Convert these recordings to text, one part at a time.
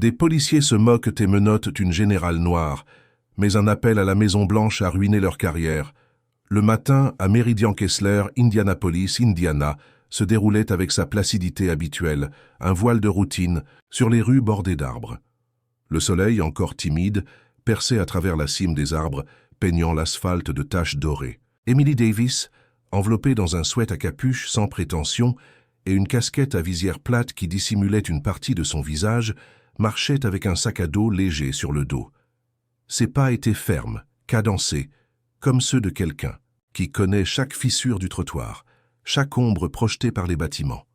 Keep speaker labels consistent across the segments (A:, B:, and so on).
A: Des policiers se moquent et menottent une générale noire, mais un appel à la Maison-Blanche a ruiné leur carrière. Le matin, à Meridian Kessler, Indianapolis, Indiana, se déroulait avec sa placidité habituelle, un voile de routine, sur les rues bordées d'arbres. Le soleil, encore timide, perçait à travers la cime des arbres, peignant l'asphalte de taches dorées. Emily Davis, enveloppée dans un sweat à capuche sans prétention et une casquette à visière plate qui dissimulait une partie de son visage, marchait avec un sac à dos léger sur le dos. Ses pas étaient fermes, cadencés, comme ceux de quelqu'un qui connaît chaque fissure du trottoir, chaque ombre projetée par les bâtiments.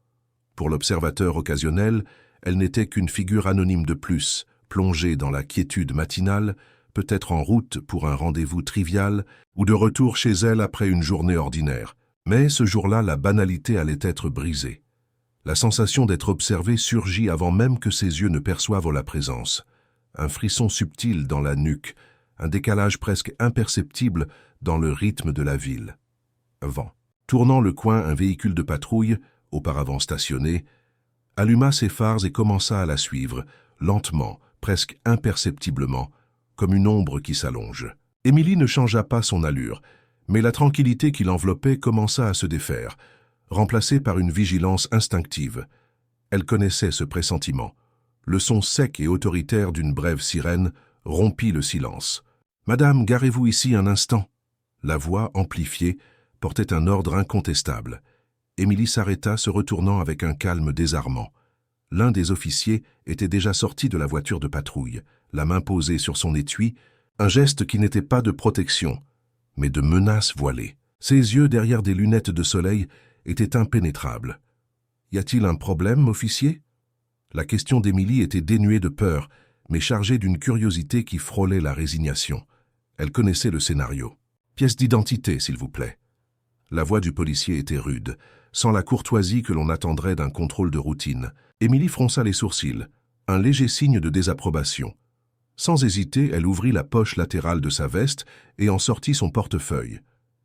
A: Pour l'observateur occasionnel, elle n'était qu'une figure anonyme de plus, plongée dans la quiétude matinale, peut-être en route pour un rendez-vous trivial ou de retour chez elle après une journée ordinaire. Mais ce jour-là, la banalité allait être brisée. La sensation d'être observé surgit avant même que ses yeux ne perçoivent la présence. Un frisson subtil dans la nuque, un décalage presque imperceptible dans le rythme de la ville. Vent. Tournant le coin, un véhicule de patrouille, auparavant stationné, alluma ses phares et commença à la suivre, lentement, presque imperceptiblement, comme une ombre qui s'allonge. Émilie ne changea pas son allure, mais la tranquillité qui l'enveloppait commença à se défaire, remplacée par une vigilance instinctive. Elle connaissait ce pressentiment. Le son sec et autoritaire d'une brève sirène rompit le silence. « Madame, garez-vous ici un instant !» La voix, amplifiée, portait un ordre incontestable. Émilie s'arrêta, se retournant avec un calme désarmant. L'un des officiers était déjà sorti de la voiture de patrouille, la main posée sur son étui, un geste qui n'était pas de protection, mais de menace voilée. Ses yeux, derrière des lunettes de soleil, étaient impénétrables. « Y a-t-il un problème, officier ?» La question d'Émilie était dénuée de peur, mais chargée d'une curiosité qui frôlait la résignation. Elle connaissait le scénario. « Pièce d'identité, s'il vous plaît. » La voix du policier était rude, sans la courtoisie que l'on attendrait d'un contrôle de routine. Émilie fronça les sourcils, un léger signe de désapprobation. Sans hésiter, elle ouvrit la poche latérale de sa veste et en sortit son portefeuille.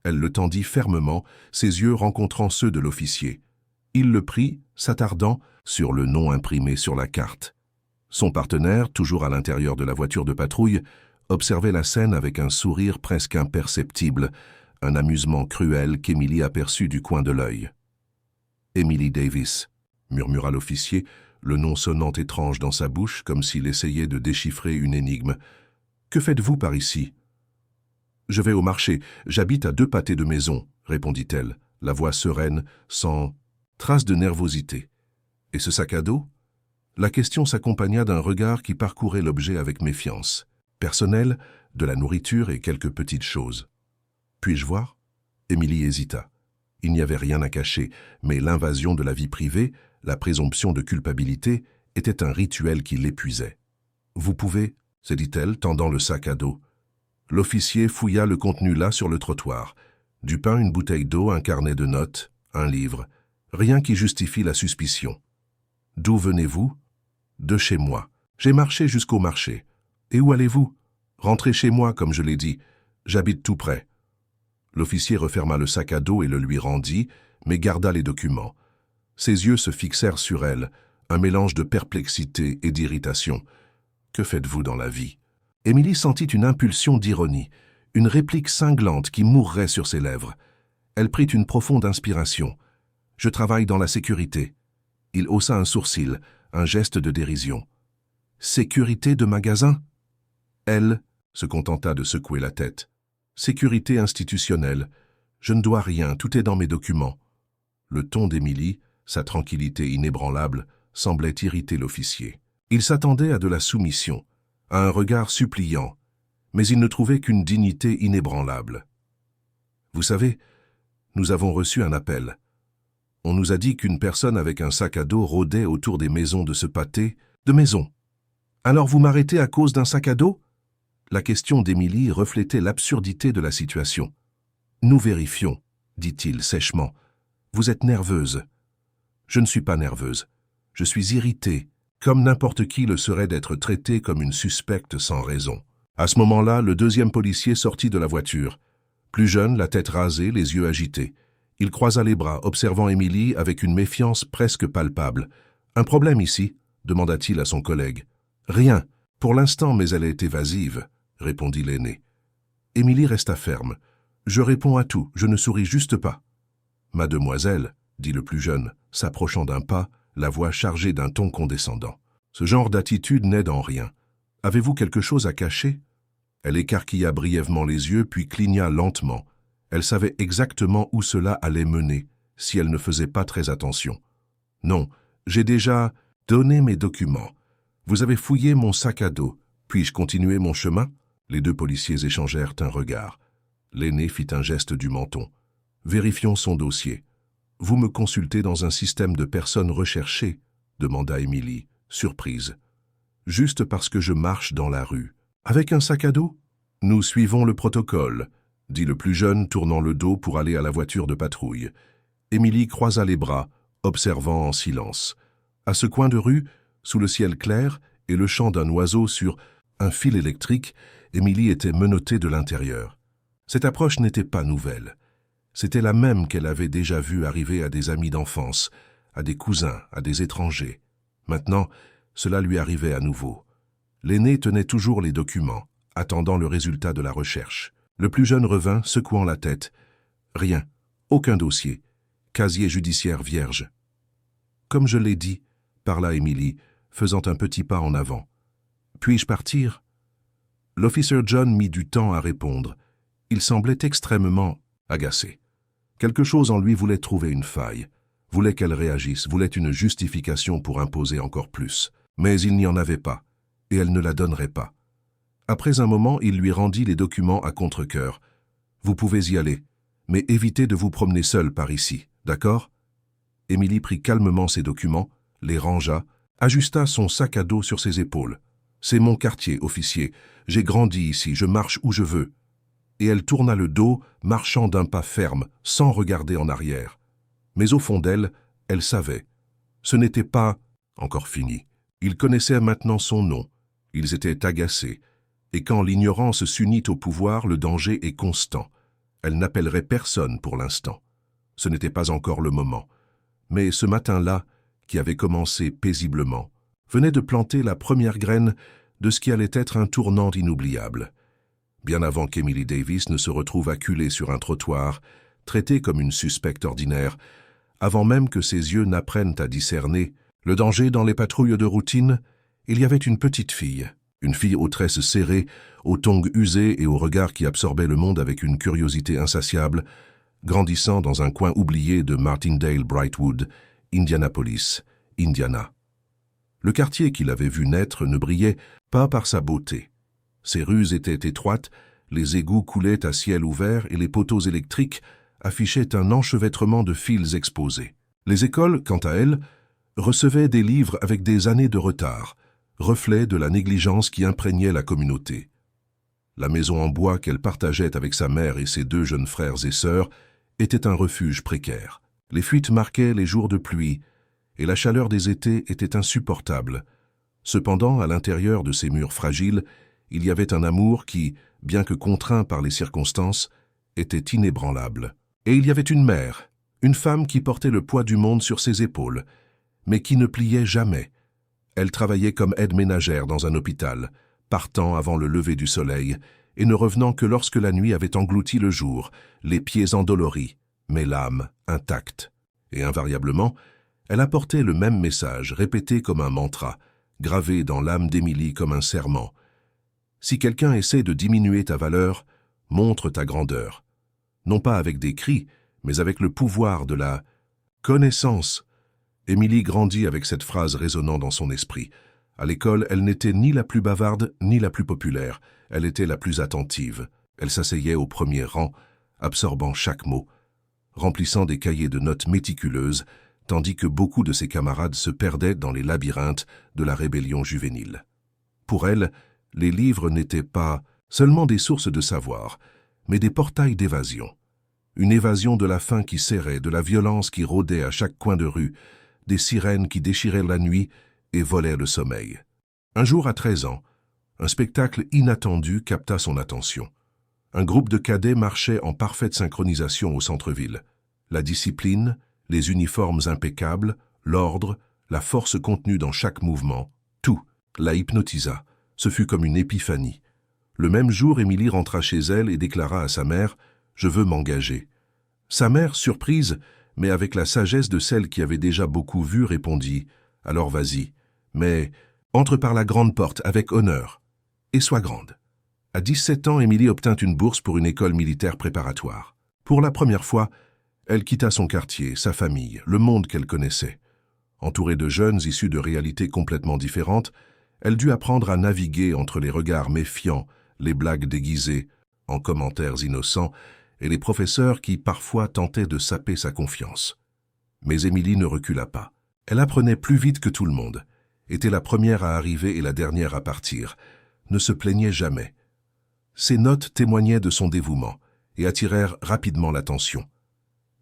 A: Elle le tendit fermement, ses yeux rencontrant ceux de l'officier. Il le prit, s'attardant sur le nom imprimé sur la carte. Son partenaire, toujours à l'intérieur de la voiture de patrouille, observait la scène avec un sourire presque imperceptible, un amusement cruel qu'Émilie aperçut du coin de l'œil. « Emily Davis », murmura l'officier, le nom sonnant étrange dans sa bouche comme s'il essayait de déchiffrer une énigme. « Que faites-vous par ici ?»« Je vais au marché, j'habite à 2 pâtés de maison, » répondit-elle, la voix sereine, sans trace de nervosité. « Et ce sac à dos ?» La question s'accompagna d'un regard qui parcourait l'objet avec méfiance. Personnel, de la nourriture et quelques petites choses. « Puis-je voir ?» Émilie hésita. Il n'y avait rien à cacher, mais l'invasion de la vie privée, la présomption de culpabilité, était un rituel qui l'épuisait. « Vous pouvez ?» se dit-elle, tendant le sac à dos. L'officier fouilla le contenu là sur le trottoir. Du pain, une bouteille d'eau, un carnet de notes, un livre. Rien qui justifie la suspicion. « D'où venez-vous ?»« De chez moi. J'ai marché jusqu'au marché. »« Et où allez-vous ?»« Rentrez chez moi, comme je l'ai dit. J'habite tout près. » L'officier referma le sac à dos et le lui rendit, mais garda les documents. Ses yeux se fixèrent sur elle, un mélange de perplexité et d'irritation. « Que faites-vous dans la vie ?» Émilie sentit une impulsion d'ironie, une réplique cinglante qui mourrait sur ses lèvres. Elle prit une profonde inspiration. « Je travaille dans la sécurité. » Il haussa un sourcil, un geste de dérision. « Sécurité de magasin ?» Elle se contenta de secouer la tête. « Sécurité institutionnelle. Je ne dois rien, tout est dans mes documents. » Le ton d'Émilie, sa tranquillité inébranlable, semblait irriter l'officier. Il s'attendait à de la soumission, à un regard suppliant, mais il ne trouvait qu'une dignité inébranlable. « Vous savez, nous avons reçu un appel. On nous a dit qu'une personne avec un sac à dos rôdait autour des maisons de ce pâté. De maison. Alors vous m'arrêtez à cause d'un sac à dos ?» La question d'Émilie reflétait l'absurdité de la situation. « Nous vérifions, » dit-il sèchement. « Vous êtes nerveuse. » « Je ne suis pas nerveuse. Je suis irritée, comme n'importe qui le serait d'être traité comme une suspecte sans raison. » À ce moment-là, le 2e policier sortit de la voiture. Plus jeune, la tête rasée, les yeux agités. Il croisa les bras, observant Émilie avec une méfiance presque palpable. « Un problème ici ?» demanda-t-il à son collègue. Rien, pour l'instant, mais elle est évasive, répondit l'aîné. Émilie resta ferme. Je réponds à tout, je ne souris juste pas. Mademoiselle, dit le plus jeune, s'approchant d'un pas, la voix chargée d'un ton condescendant. Ce genre d'attitude n'aide en rien. Avez-vous quelque chose à cacher? Elle écarquilla brièvement les yeux, puis cligna lentement. Elle savait exactement où cela allait mener, si elle ne faisait pas très attention. Non, j'ai déjà donné mes documents. Vous avez fouillé mon sac à dos. Puis-je continuer mon chemin? Les deux policiers échangèrent un regard. L'aîné fit un geste du menton. Vérifions son dossier. Vous me consultez dans un système de personnes recherchées, demanda Émilie, surprise. Juste parce que je marche dans la rue. Avec un sac à dos? Nous suivons le protocole, dit le plus jeune, tournant le dos pour aller à la voiture de patrouille. Émilie croisa les bras, observant en silence. À ce coin de rue, sous le ciel clair et le chant d'un oiseau sur un fil électrique, Émilie était menottée de l'intérieur. Cette approche n'était pas nouvelle. C'était la même qu'elle avait déjà vue arriver à des amis d'enfance, à des cousins, à des étrangers. Maintenant, cela lui arrivait à nouveau. L'aîné tenait toujours les documents, attendant le résultat de la recherche. Le plus jeune revint, secouant la tête. Rien, aucun dossier, casier judiciaire vierge. Comme je l'ai dit, parla Émilie, faisant un petit pas en avant. Puis-je partir? L'officer John mit du temps à répondre. Il semblait extrêmement agacé. Quelque chose en lui voulait trouver une faille, voulait qu'elle réagisse, voulait une justification pour imposer encore plus. Mais il n'y en avait pas, et elle ne la donnerait pas. Après un moment, il lui rendit les documents à contre-cœur. « Vous pouvez y aller, mais évitez de vous promener seul par ici, d'accord ?» Émilie prit calmement ses documents, les rangea, ajusta son sac à dos sur ses épaules. « C'est mon quartier, officier. J'ai grandi ici, je marche où je veux. » Et elle tourna le dos, marchant d'un pas ferme, sans regarder en arrière. Mais au fond d'elle, elle savait. Ce n'était pas encore fini. Ils connaissaient maintenant son nom. Ils étaient agacés. Et quand l'ignorance s'unit au pouvoir, le danger est constant. Elle n'appellerait personne pour l'instant. Ce n'était pas encore le moment. Mais ce matin-là, qui avait commencé paisiblement, venait de planter la première graine de ce qui allait être un tournant inoubliable. Bien avant qu'Emily Davis ne se retrouve acculée sur un trottoir, traitée comme une suspecte ordinaire, avant même que ses yeux n'apprennent à discerner le danger dans les patrouilles de routine, il y avait une petite fille aux tresses serrées, aux tongs usés et au regard qui absorbait le monde avec une curiosité insatiable, grandissant dans un coin oublié de Martindale-Brightwood, Indianapolis, Indiana. Le quartier qu'il avait vu naître ne brillait pas par sa beauté. Ses rues étaient étroites, les égouts coulaient à ciel ouvert et les poteaux électriques affichaient un enchevêtrement de fils exposés. Les écoles, quant à elles, recevaient des livres avec des années de retard, reflet de la négligence qui imprégnait la communauté. La maison en bois qu'elle partageait avec sa mère et ses deux jeunes frères et sœurs était un refuge précaire. Les fuites marquaient les jours de pluie, et la chaleur des étés était insupportable. Cependant, à l'intérieur de ces murs fragiles, il y avait un amour qui, bien que contraint par les circonstances, était inébranlable. Et il y avait une mère, une femme qui portait le poids du monde sur ses épaules, mais qui ne pliait jamais. Elle travaillait comme aide ménagère dans un hôpital, partant avant le lever du soleil et ne revenant que lorsque la nuit avait englouti le jour, les pieds endoloris, mais l'âme intacte. Et invariablement, elle apportait le même message, répété comme un mantra, gravé dans l'âme d'Émilie comme un serment. Si quelqu'un essaie de diminuer ta valeur, montre ta grandeur. Non pas avec des cris, mais avec le pouvoir de la connaissance. Émilie grandit avec cette phrase résonnant dans son esprit. À l'école, elle n'était ni la plus bavarde, ni la plus populaire. Elle était la plus attentive. Elle s'asseyait au premier rang, absorbant chaque mot, remplissant des cahiers de notes méticuleuses, tandis que beaucoup de ses camarades se perdaient dans les labyrinthes de la rébellion juvénile. Pour elle, les livres n'étaient pas seulement des sources de savoir, mais des portails d'évasion. Une évasion de la faim qui serrait, de la violence qui rôdait à chaque coin de rue, des sirènes qui déchiraient la nuit et volaient le sommeil. Un jour, à 13 ans, un spectacle inattendu capta son attention. Un groupe de cadets marchait en parfaite synchronisation au centre-ville. La discipline, les uniformes impeccables, l'ordre, la force contenue dans chaque mouvement, tout la hypnotisa. Ce fut comme une épiphanie. Le même jour, Émilie rentra chez elle et déclara à sa mère « Je veux m'engager ». Sa mère, surprise, mais avec la sagesse de celle qui avait déjà beaucoup vu, répondit « Alors vas-y, mais entre par la grande porte avec honneur et sois grande ». À 17 ans, Émilie obtint une bourse pour une école militaire préparatoire. Pour la première fois, elle quitta son quartier, sa famille, le monde qu'elle connaissait. Entourée de jeunes issus de réalités complètement différentes, elle dut apprendre à naviguer entre les regards méfiants, les blagues déguisées en commentaires innocents et les professeurs qui parfois tentaient de saper sa confiance. Mais Émilie ne recula pas. Elle apprenait plus vite que tout le monde, était la première à arriver et la dernière à partir, ne se plaignait jamais. Ses notes témoignaient de son dévouement et attirèrent rapidement l'attention.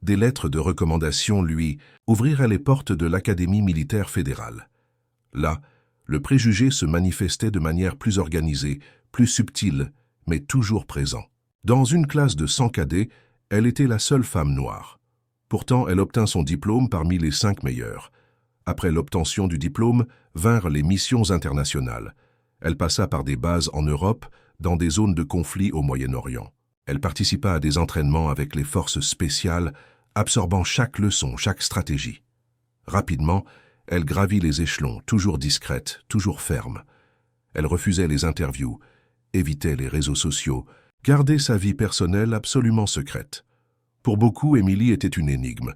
A: Des lettres de recommandation lui ouvriraient les portes de l'Académie militaire fédérale. Là, le préjugé se manifestait de manière plus organisée, plus subtile, mais toujours présent. Dans une classe de 100 cadets, elle était la seule femme noire. Pourtant, elle obtint son diplôme parmi les 5 meilleurs. Après l'obtention du diplôme, vinrent les missions internationales. Elle passa par des bases en Europe, dans des zones de conflit au Moyen-Orient. Elle participa à des entraînements avec les forces spéciales, absorbant chaque leçon, chaque stratégie. Rapidement, elle gravit les échelons, toujours discrète, toujours ferme. Elle refusait les interviews, évitait les réseaux sociaux, gardait sa vie personnelle absolument secrète. Pour beaucoup, Émilie était une énigme,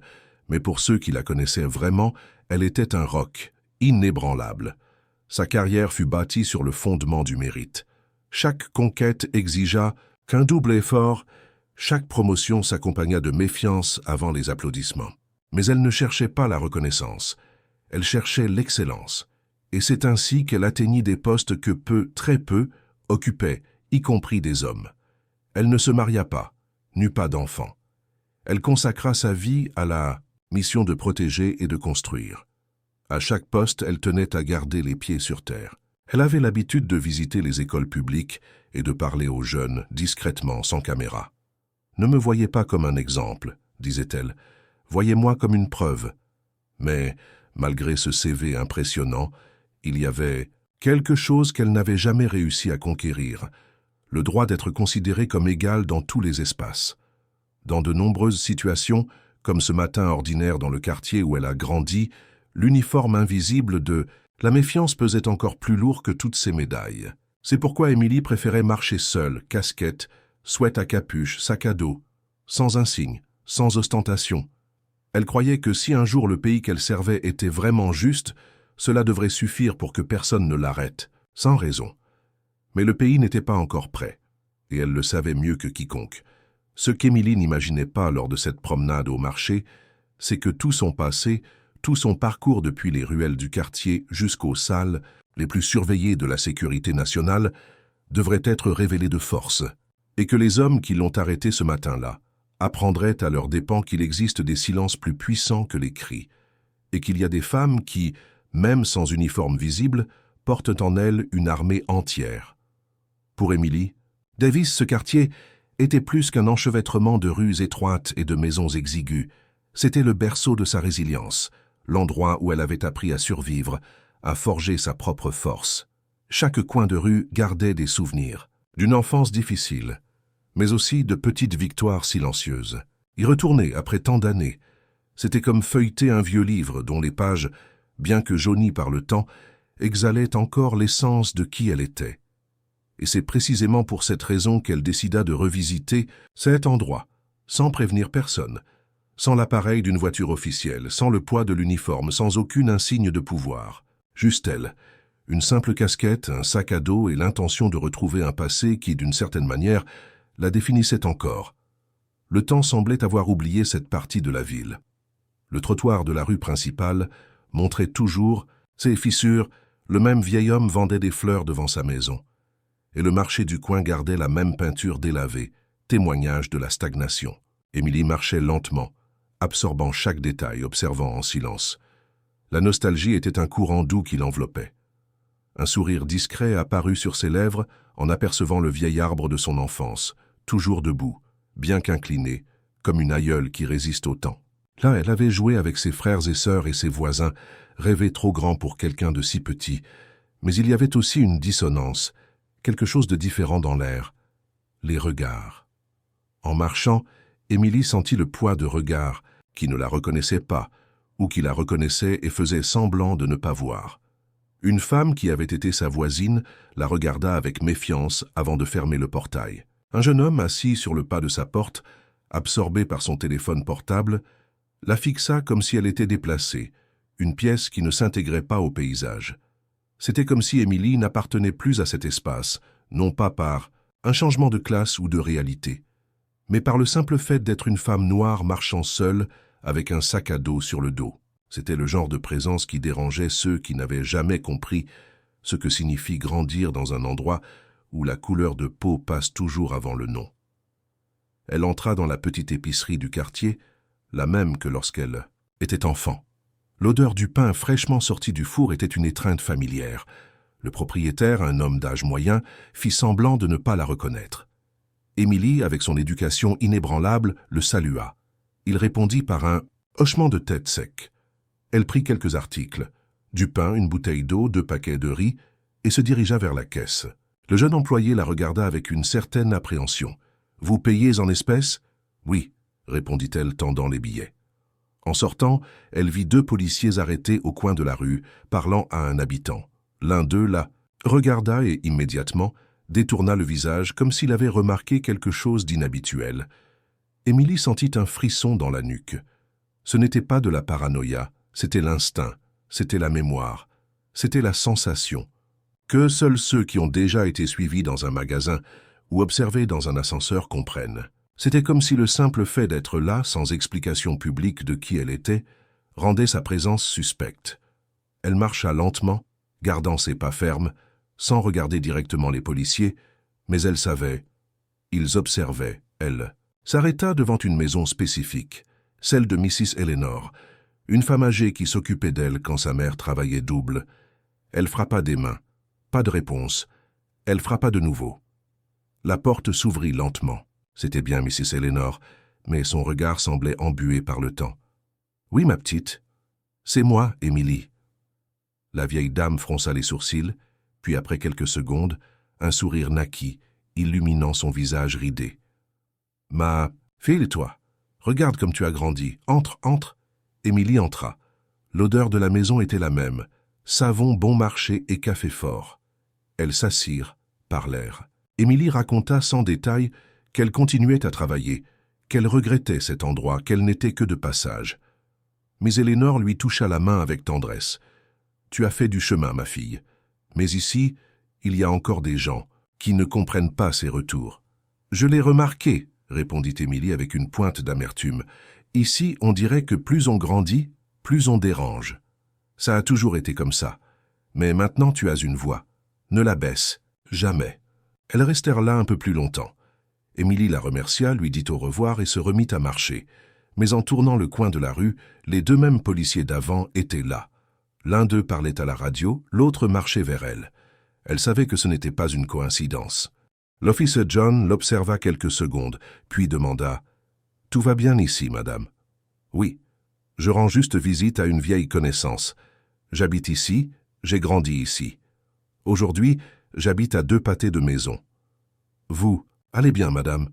A: mais pour ceux qui la connaissaient vraiment, elle était un roc, inébranlable. Sa carrière fut bâtie sur le fondement du mérite. Chaque conquête exigea qu'un double effort, chaque promotion s'accompagna de méfiance avant les applaudissements. Mais elle ne cherchait pas la reconnaissance, elle cherchait l'excellence. Et c'est ainsi qu'elle atteignit des postes que peu, très peu, occupaient, y compris des hommes. Elle ne se maria pas, n'eut pas d'enfants. Elle consacra sa vie à la mission de protéger et de construire. À chaque poste, elle tenait à garder les pieds sur terre. Elle avait l'habitude de visiter les écoles publiques et de parler aux jeunes, discrètement, sans caméra. « Ne me voyez pas comme un exemple, » disait-elle, « voyez-moi comme une preuve. » Mais, malgré ce CV impressionnant, il y avait quelque chose qu'elle n'avait jamais réussi à conquérir, le droit d'être considérée comme égale dans tous les espaces. Dans de nombreuses situations, comme ce matin ordinaire dans le quartier où elle a grandi, l'uniforme invisible de la méfiance pesait encore plus lourd que toutes ses médailles. C'est pourquoi Émilie préférait marcher seule, casquette, sweat à capuche, sac à dos, sans insigne, sans ostentation. Elle croyait que si un jour le pays qu'elle servait était vraiment juste, cela devrait suffire pour que personne ne l'arrête, sans raison. Mais le pays n'était pas encore prêt, et elle le savait mieux que quiconque. Ce qu'Émilie n'imaginait pas lors de cette promenade au marché, c'est que tout son passé, tout son parcours depuis les ruelles du quartier jusqu'aux salles les plus surveillées de la sécurité nationale, devrait être révélé de force, et que les hommes qui l'ont arrêté ce matin-là apprendraient à leurs dépens qu'il existe des silences plus puissants que les cris, et qu'il y a des femmes qui, même sans uniforme visible, portent en elles une armée entière. Pour Émilie, Davis, ce quartier, était plus qu'un enchevêtrement de rues étroites et de maisons exiguës. C'était le berceau de sa résilience, l'endroit où elle avait appris à survivre, à forger sa propre force. Chaque coin de rue gardait des souvenirs, d'une enfance difficile, mais aussi de petites victoires silencieuses. Y retourner après tant d'années, c'était comme feuilleter un vieux livre dont les pages, bien que jaunies par le temps, exhalaient encore l'essence de qui elle était. Et c'est précisément pour cette raison qu'elle décida de revisiter cet endroit, sans prévenir personne, sans l'appareil d'une voiture officielle, sans le poids de l'uniforme, sans aucun insigne de pouvoir. Juste elle, une simple casquette, un sac à dos et l'intention de retrouver un passé qui, d'une certaine manière, la définissait encore. Le temps semblait avoir oublié cette partie de la ville. Le trottoir de la rue principale montrait toujours ses fissures, le même vieil homme vendait des fleurs devant sa maison. Et le marché du coin gardait la même peinture délavée, témoignage de la stagnation. Émilie marchait lentement, absorbant chaque détail, observant en silence. La nostalgie était un courant doux qui l'enveloppait. Un sourire discret apparut sur ses lèvres en apercevant le vieil arbre de son enfance, toujours debout, bien qu'incliné, comme une aïeule qui résiste au temps. Là, elle avait joué avec ses frères et sœurs et ses voisins, rêvé trop grand pour quelqu'un de si petit, Mais il y avait aussi une dissonance, quelque chose de différent dans l'air. Les regards. En marchant, Émilie sentit le poids de regards qui ne la reconnaissaient pas, ou qui la reconnaissaient et faisaient semblant de ne pas voir. Une femme qui avait été sa voisine la regarda avec méfiance avant de fermer le portail. Un jeune homme assis sur le pas de sa porte, absorbé par son téléphone portable, la fixa comme si elle était déplacée, une pièce qui ne s'intégrait pas au paysage. C'était comme si Émilie n'appartenait plus à cet espace, non pas par un changement de classe ou de réalité, mais par le simple fait d'être une femme noire marchant seule avec un sac à dos sur le dos. C'était le genre de présence qui dérangeait ceux qui n'avaient jamais compris ce que signifie grandir dans un endroit où la couleur de peau passe toujours avant le nom. Elle entra dans la petite épicerie du quartier, la même que lorsqu'elle était enfant. L'odeur du pain fraîchement sorti du four était une étreinte familière. Le propriétaire, un homme d'âge moyen, fit semblant de ne pas la reconnaître. Émilie, avec son éducation inébranlable, le salua. Il répondit par un hochement de tête sec. Elle prit quelques articles, du pain, une bouteille d'eau, 2 paquets de riz, et se dirigea vers la caisse. Le jeune employé la regarda avec une certaine appréhension. « Vous payez en espèces ?»« Oui, » répondit-elle, tendant les billets. En sortant, elle vit 2 policiers arrêtés au coin de la rue, parlant à un habitant. L'un d'eux la regarda et immédiatement détourna le visage comme s'il avait remarqué quelque chose d'inhabituel. Émilie sentit un frisson dans la nuque. Ce n'était pas de la paranoïa, c'était l'instinct, c'était la mémoire, c'était la sensation, que seuls ceux qui ont déjà été suivis dans un magasin ou observés dans un ascenseur comprennent. C'était comme si le simple fait d'être là, sans explication publique de qui elle était, rendait sa présence suspecte. Elle marcha lentement, gardant ses pas fermes, sans regarder directement les policiers, mais elle savait. Ils observaient, elle. S'arrêta devant une maison spécifique, celle de Mrs. Eleanor, une femme âgée qui s'occupait d'elle quand sa mère travaillait double. Elle frappa des mains. Pas de réponse. Elle frappa de nouveau. La porte s'ouvrit lentement. C'était bien Mrs. Eleanor, mais son regard semblait embué par le temps. « Oui, ma petite. C'est moi, Émilie. » La vieille dame fronça les sourcils, puis après quelques secondes, un sourire naquit, illuminant son visage ridé. « Ma fille, toi, regarde comme tu as grandi. Entre, entre. » Émilie entra. L'odeur de la maison était la même, savon bon marché et café fort. Elles s'assirent, parlèrent. Émilie raconta sans détail qu'elle continuait à travailler, qu'elle regrettait cet endroit, qu'elle n'était que de passage. Mais Eleanor lui toucha la main avec tendresse. « Tu as fait du chemin, ma fille. Mais ici, il y a encore des gens qui ne comprennent pas ces retours. »« Je l'ai remarqué, » répondit Émilie avec une pointe d'amertume. « Ici, on dirait que plus on grandit, plus on dérange. Ça a toujours été comme ça. Mais maintenant tu as une voix. Ne la baisse, jamais. » Elles restèrent là un peu plus longtemps. Émilie la remercia, lui dit au revoir et se remit à marcher. Mais en tournant le coin de la rue, les 2 mêmes policiers d'avant étaient là. L'un d'eux parlait à la radio, l'autre marchait vers elle. Elle savait que ce n'était pas une coïncidence. L'officier John l'observa quelques secondes, puis demanda « Tout va bien ici, madame ?»« Oui, je rends juste visite à une vieille connaissance. J'habite ici, j'ai grandi ici. Aujourd'hui, j'habite à 2 pâtés de maison. Vous, allez bien, madame.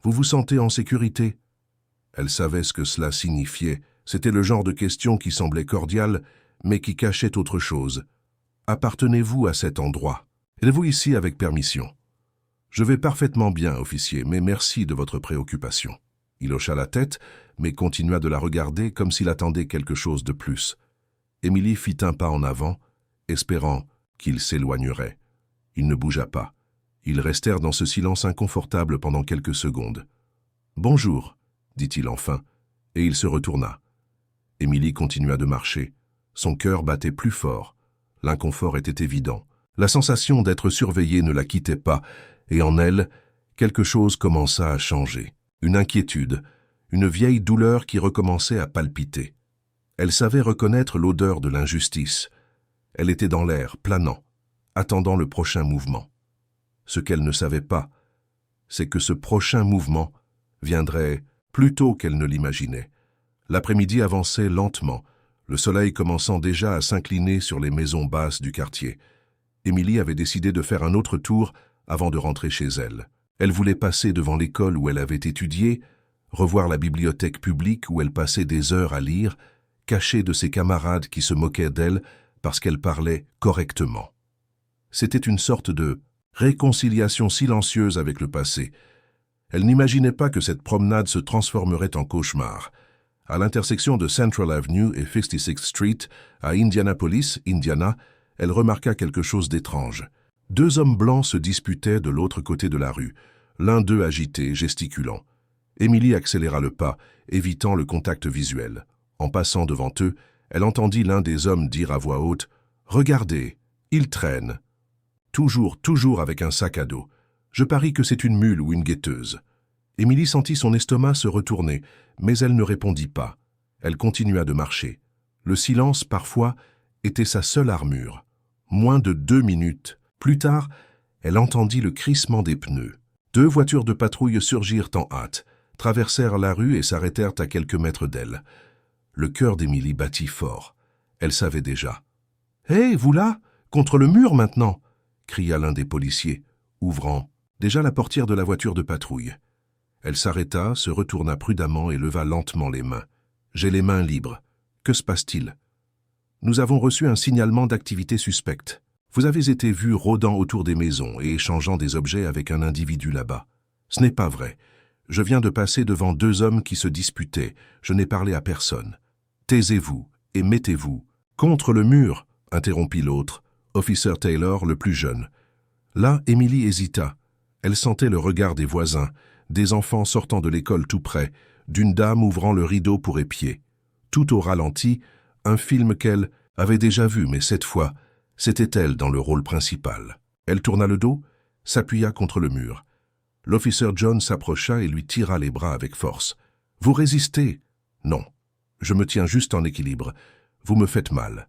A: Vous vous sentez en sécurité ?» Elle savait ce que cela signifiait. C'était le genre de question qui semblait cordiale, mais qui cachait autre chose. « Appartenez-vous à cet endroit? Êtes-vous ici avec permission? »« Je vais parfaitement bien, officier, mais merci de votre préoccupation. » Il hocha la tête, mais continua de la regarder comme s'il attendait quelque chose de plus. Émilie fit un pas en avant, espérant qu'il s'éloignerait. Il ne bougea pas. Ils restèrent dans ce silence inconfortable pendant quelques secondes. « Bonjour, » dit-il enfin, et il se retourna. Émilie continua de marcher. Son cœur battait plus fort. L'inconfort était évident. La sensation d'être surveillée ne la quittait pas, et en elle, quelque chose commença à changer. Une inquiétude, une vieille douleur qui recommençait à palpiter. Elle savait reconnaître l'odeur de l'injustice. Elle était dans l'air, planant, attendant le prochain mouvement. Ce qu'elle ne savait pas, c'est que ce prochain mouvement viendrait plus tôt qu'elle ne l'imaginait. L'après-midi avançait lentement, le soleil commençant déjà à s'incliner sur les maisons basses du quartier. Émilie avait décidé de faire un autre tour avant de rentrer chez elle. Elle voulait passer devant l'école où elle avait étudié, revoir la bibliothèque publique où elle passait des heures à lire, cachée de ses camarades qui se moquaient d'elle parce qu'elle parlait correctement. C'était une sorte de réconciliation silencieuse avec le passé. Elle n'imaginait pas que cette promenade se transformerait en cauchemar. À l'intersection de Central Avenue et 56th Street, à Indianapolis, Indiana, elle remarqua quelque chose d'étrange. 2 hommes blancs se disputaient de l'autre côté de la rue, l'un d'eux agité, gesticulant. Émilie accéléra le pas, évitant le contact visuel. En passant devant eux, elle entendit l'un des hommes dire à voix haute « Regardez, il traîne !» Toujours avec un sac à dos. Je parie que c'est une mule ou une guetteuse. Émilie sentit son estomac se retourner, mais elle ne répondit pas. Elle continua de marcher. Le silence, parfois, était sa seule armure. Moins de 2 minutes. Plus tard, elle entendit le crissement des pneus. 2 voitures de patrouille surgirent en hâte, traversèrent la rue et s'arrêtèrent à quelques mètres d'elle. Le cœur d'Émilie battit fort. Elle savait déjà. « Hé, vous là, contre le mur maintenant !» cria l'un des policiers, ouvrant déjà la portière de la voiture de patrouille. Elle s'arrêta, se retourna prudemment et leva lentement les mains. « J'ai les mains libres. Que se passe-t-il » ? « Nous avons reçu un signalement d'activité suspecte. Vous avez été vu rôdant autour des maisons et échangeant des objets avec un individu là-bas. Ce n'est pas vrai. Je viens de passer devant 2 hommes qui se disputaient. Je n'ai parlé à personne. Taisez-vous et mettez-vous. »« Contre le mur » interrompit l'autre, Officer Taylor, le plus jeune. Là, Émilie hésita. Elle sentait le regard des voisins, des enfants sortant de l'école tout près, d'une dame ouvrant le rideau pour épier. Tout au ralenti, un film qu'elle avait déjà vu, mais cette fois, c'était elle dans le rôle principal. Elle tourna le dos, s'appuya contre le mur. L'officer John s'approcha et lui tira les bras avec force. « Vous résistez ?»« Non. Je me tiens juste en équilibre. Vous me faites mal. »«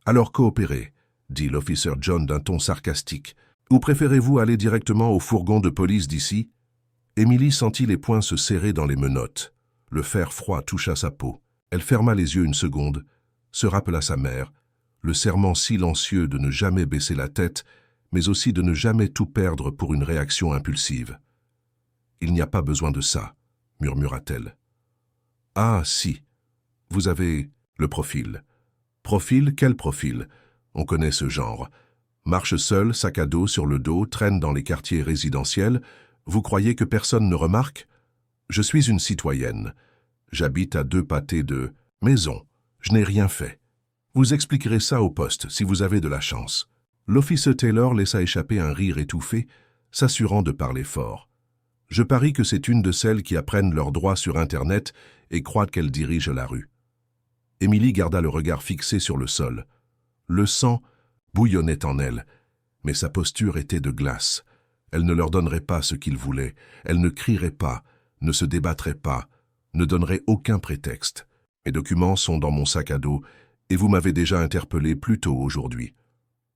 A: Alors coopérez, » dit l'officer John d'un ton sarcastique. « Ou préférez-vous aller directement au fourgon de police d'ici ?» Émilie sentit les poings se serrer dans les menottes. Le fer froid toucha sa peau. Elle ferma les yeux une seconde, se rappela sa mère, le serment silencieux de ne jamais baisser la tête, mais aussi de ne jamais tout perdre pour une réaction impulsive. « Il n'y a pas besoin de ça, » murmura-t-elle. « Ah, si. Vous avez le profil. »« Profil, quel profil ? On connaît ce genre. Marche seul, sac à dos sur le dos, traîne dans les quartiers résidentiels. Vous croyez que personne ne remarque ? Je suis une citoyenne. J'habite à 2 pâtés de maison. Je n'ai rien fait. Vous expliquerez ça au poste, si vous avez de la chance. » L'officer Taylor laissa échapper un rire étouffé, s'assurant de parler fort. « Je parie que c'est une de celles qui apprennent leurs droits sur Internet et croient qu'elles dirigent la rue. » Émilie garda le regard fixé sur le sol. Le sang bouillonnait en elle, mais sa posture était de glace. Elle ne leur donnerait pas ce qu'ils voulaient, elle ne crierait pas, ne se débattrait pas, ne donnerait aucun prétexte. Mes documents sont dans mon sac à dos et vous m'avez déjà interpellé plus tôt aujourd'hui.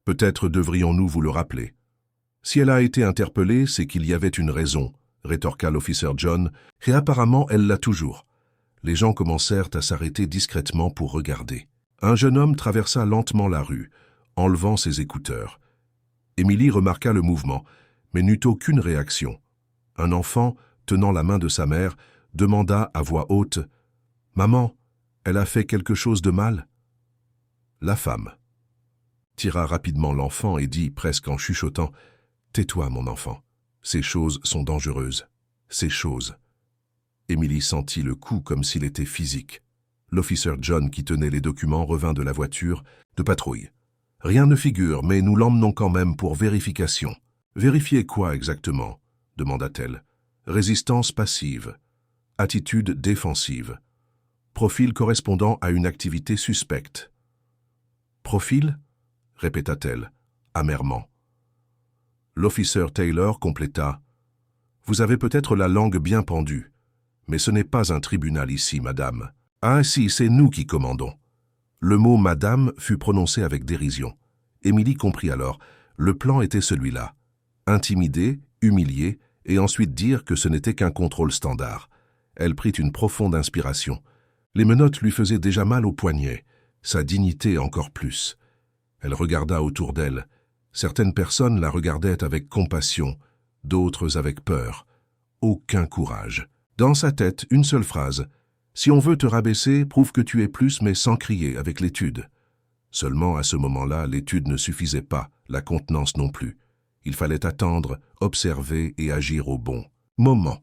A: Peut-être devrions-nous vous le rappeler. Si elle a été interpellée, c'est qu'il y avait une raison, rétorqua l'officer John, et apparemment elle l'a toujours. Les gens commencèrent à s'arrêter discrètement pour regarder. Un jeune homme traversa lentement la rue, enlevant ses écouteurs. Émilie remarqua le mouvement, mais n'eut aucune réaction. Un enfant, tenant la main de sa mère, demanda à voix haute « Maman, elle a fait quelque chose de mal ?» La femme tira rapidement l'enfant et dit, presque en chuchotant « Tais-toi, mon enfant. Ces choses sont dangereuses. Ces choses. » Émilie sentit le coup comme s'il était physique. L'officer John, qui tenait les documents, revint de la voiture de patrouille. « Rien ne figure, mais nous l'emmenons quand même pour vérification. »« Vérifier quoi exactement ?» demanda-t-elle. « Résistance passive. Attitude défensive. Profil correspondant à une activité suspecte. »« Profil ?» répéta-t-elle, amèrement. L'officer Taylor compléta. « Vous avez peut-être la langue bien pendue, mais ce n'est pas un tribunal ici, madame. »« Ah si, c'est nous qui commandons. » Le mot « madame » fut prononcé avec dérision. Émilie comprit alors. Le plan était celui-là. Intimider, humilier, et ensuite dire que ce n'était qu'un contrôle standard. Elle prit une profonde inspiration. Les menottes lui faisaient déjà mal aux poignets, sa dignité encore plus. Elle regarda autour d'elle. Certaines personnes la regardaient avec compassion, d'autres avec peur. Aucun courage. Dans sa tête, une seule phrase. « Si on veut te rabaisser, prouve que tu es plus, mais sans crier, avec l'étude. » Seulement, à ce moment-là, l'étude ne suffisait pas, la contenance non plus. Il fallait attendre, observer et agir au bon moment.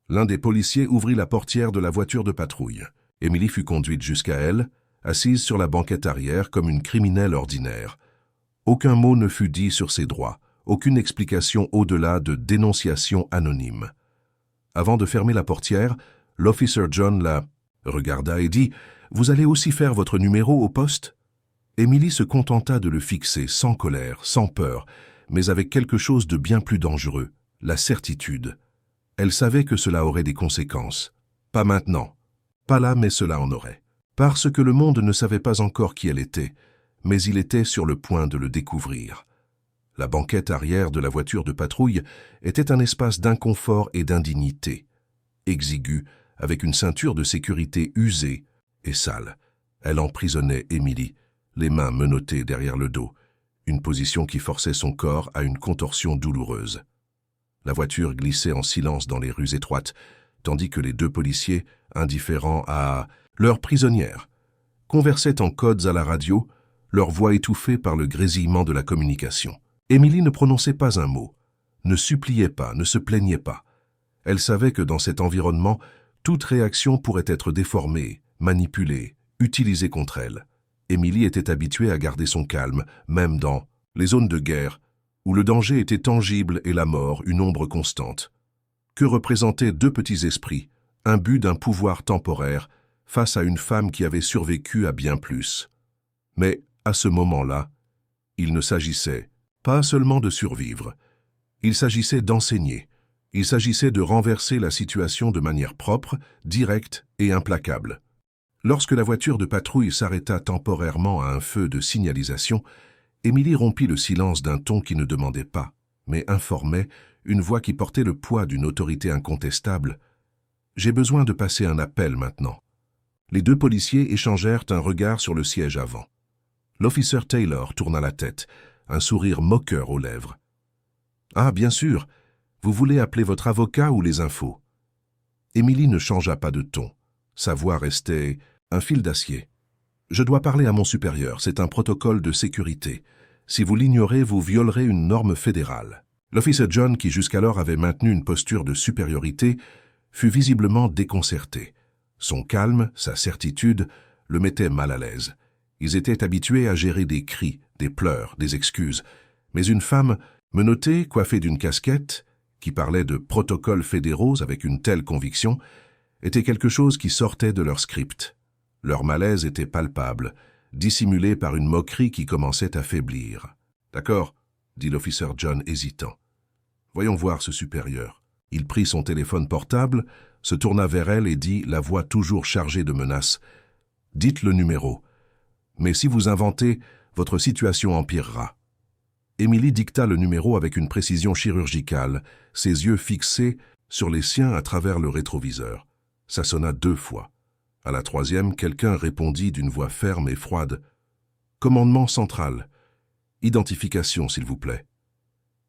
A: L'un des policiers ouvrit la portière de la voiture de patrouille. Émilie fut conduite jusqu'à elle, assise sur la banquette arrière comme une criminelle ordinaire. Aucun mot ne fut dit sur ses droits, aucune explication au-delà de dénonciations anonymes. Avant de fermer la portière, l'officer John la regarda et dit « Vous allez aussi faire votre numéro au poste ?» Émilie se contenta de le fixer sans colère, sans peur, mais avec quelque chose de bien plus dangereux, la certitude. Elle savait que cela aurait des conséquences. Pas maintenant. Pas là, mais cela en aurait. Parce que le monde ne savait pas encore qui elle était, mais il était sur le point de le découvrir. La banquette arrière de la voiture de patrouille était un espace d'inconfort et d'indignité. Exigu, avec une ceinture de sécurité usée et sale. Elle emprisonnait Émilie, les mains menottées derrière le dos, une position qui forçait son corps à une contorsion douloureuse. La voiture glissait en silence dans les rues étroites, tandis que les deux policiers, indifférents à leur prisonnière, conversaient en codes à la radio, leur voix étouffée par le grésillement de la communication. Émilie ne prononçait pas un mot, ne suppliait pas, ne se plaignait pas. Elle savait que dans cet environnement, toute réaction pourrait être déformée, manipulée, utilisée contre elle. Émilie était habituée à garder son calme, même dans les zones de guerre, où le danger était tangible et la mort une ombre constante. Que représentaient deux petits esprits, imbus d'un pouvoir temporaire, face à une femme qui avait survécu à bien plus. Mais, à ce moment-là, il ne s'agissait pas seulement de survivre. Il s'agissait d'enseigner. Il s'agissait de renverser la situation de manière propre, directe et implacable. Lorsque la voiture de patrouille s'arrêta temporairement à un feu de signalisation, Émilie rompit le silence d'un ton qui ne demandait pas, mais informait, une voix qui portait le poids d'une autorité incontestable. « J'ai besoin de passer un appel maintenant. » Les deux policiers échangèrent un regard sur le siège avant. L'officer Taylor tourna la tête, un sourire moqueur aux lèvres. « Ah, bien sûr. Vous voulez appeler votre avocat ou les infos ?» Émilie ne changea pas de ton. Sa voix restait un fil d'acier. « Je dois parler à mon supérieur, c'est un protocole de sécurité. Si vous l'ignorez, vous violerez une norme fédérale. » L'officer John, qui jusqu'alors avait maintenu une posture de supériorité, fut visiblement déconcerté. Son calme, sa certitude, le mettaient mal à l'aise. Ils étaient habitués à gérer des cris, des pleurs, des excuses. Mais une femme, menottée, coiffée d'une casquette, qui parlait de protocoles fédéraux avec une telle conviction, était quelque chose qui sortait de leur script. Leur malaise était palpable, dissimulé par une moquerie qui commençait à faiblir. « D'accord, » dit l'officer John hésitant. « Voyons voir ce supérieur. » Il prit son téléphone portable, se tourna vers elle et dit, la voix toujours chargée de menaces, « Dites le numéro. Mais si vous inventez, votre situation empirera. » Émilie dicta le numéro avec une précision chirurgicale, ses yeux fixés sur les siens à travers le rétroviseur. Ça sonna 2 fois. À la 3e, quelqu'un répondit d'une voix ferme et froide. « Commandement central. Identification, s'il vous plaît. »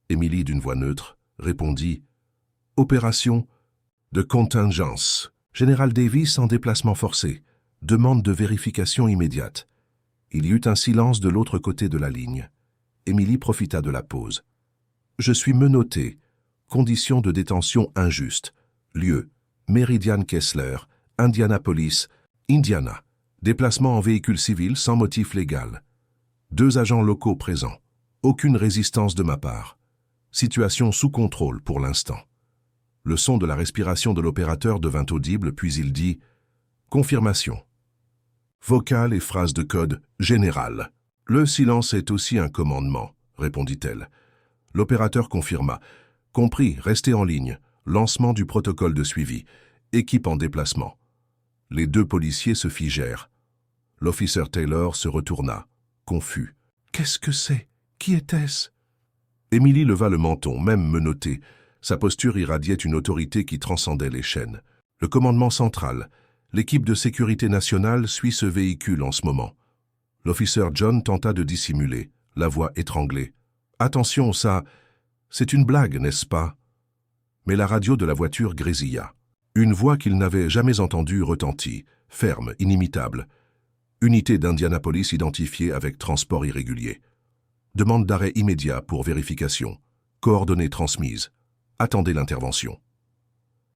A: Émilie, d'une voix neutre, répondit « Opération de contingence. Général Davis en déplacement forcé. Demande de vérification immédiate. » Il y eut un silence de l'autre côté de la ligne. Émilie profita de la pause. « Je suis menottée. Conditions de détention injustes. Lieu, Meridian Kessler, Indianapolis, Indiana. Déplacement en véhicule civil sans motif légal. 2 agents locaux présents. Aucune résistance de ma part. Situation sous contrôle pour l'instant. » Le son de la respiration de l'opérateur devint audible, puis il dit « Confirmation. » Vocale et phrase de code général. « Le silence est aussi un commandement, » répondit-elle. L'opérateur confirma. « Compris, restez en ligne. Lancement du protocole de suivi. Équipe en déplacement. » Les 2 policiers se figèrent. L'officer Taylor se retourna, confus. « Qu'est-ce que c'est? Qui était-ce » Émilie leva le menton, même menottée. Sa posture irradiait une autorité qui transcendait les chaînes. « Le commandement central. L'équipe de sécurité nationale suit ce véhicule en ce moment. » L'officer John tenta de dissimuler, la voix étranglée. Attention, ça, c'est une blague, n'est-ce pas? Mais la radio de la voiture grésilla. Une voix qu'il n'avait jamais entendue retentit, ferme, inimitable. Unité d'Indianapolis identifiée avec transport irrégulier. Demande d'arrêt immédiat pour vérification. Coordonnées transmises. Attendez l'intervention.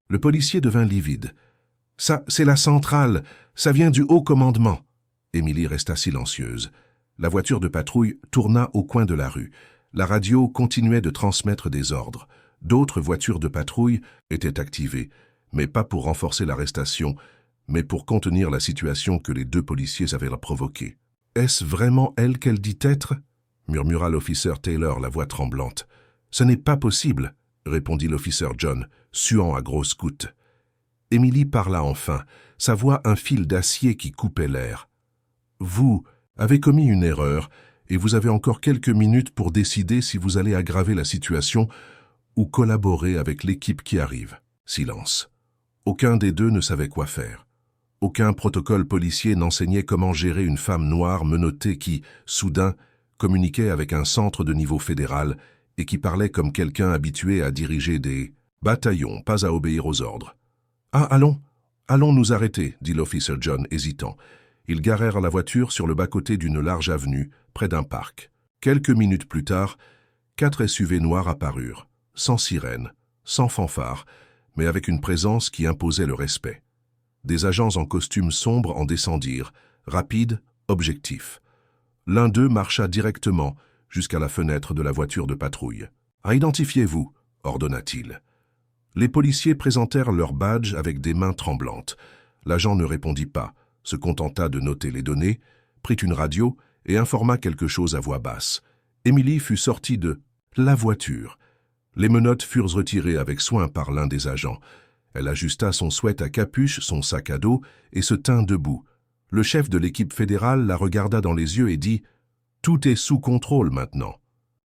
A: Le policier devint livide. « Ça, c'est la centrale. Ça vient du haut commandement. » Émilie resta silencieuse. La voiture de patrouille tourna au coin de la rue. La radio continuait de transmettre des ordres. D'autres voitures de patrouille étaient activées, mais pas pour renforcer l'arrestation, mais pour contenir la situation que les deux policiers avaient provoquée. « Est-ce vraiment elle qu'elle dit être ?» murmura l'officier Taylor, la voix tremblante. « Ce n'est pas possible, » répondit l'officier John, suant à grosses gouttes. Émilie parla enfin, sa voix un fil d'acier qui coupait l'air. « Vous avez commis une erreur, et vous avez encore quelques minutes pour décider si vous allez aggraver la situation ou collaborer avec l'équipe qui arrive. » Silence. Aucun des deux ne savait quoi faire. Aucun protocole policier n'enseignait comment gérer une femme noire menottée qui, soudain, communiquait avec un centre de niveau fédéral et qui parlait comme quelqu'un habitué à diriger des bataillons, pas à obéir aux ordres. « Ah, allons nous arrêter, » dit l'officier John, hésitant. Ils garèrent la voiture sur le bas-côté d'une large avenue, près d'un parc. Quelques minutes plus tard, 4 SUV noirs apparurent, sans sirène, sans fanfare, mais avec une présence qui imposait le respect. Des agents en costume sombre en descendirent, rapides, objectifs. L'un d'eux marcha directement jusqu'à la fenêtre de la voiture de patrouille. « Identifiez-vous » ordonna-t-il. Les policiers présentèrent leur badge avec des mains tremblantes. L'agent ne répondit pas, se contenta de noter les données, prit une radio et informa quelque chose à voix basse. Émilie fut sortie de la voiture. Les menottes furent retirées avec soin par l'un des agents. Elle ajusta son sweat à capuche, son sac à dos et se tint debout. Le chef de l'équipe fédérale la regarda dans les yeux et dit « Tout est sous contrôle maintenant. »«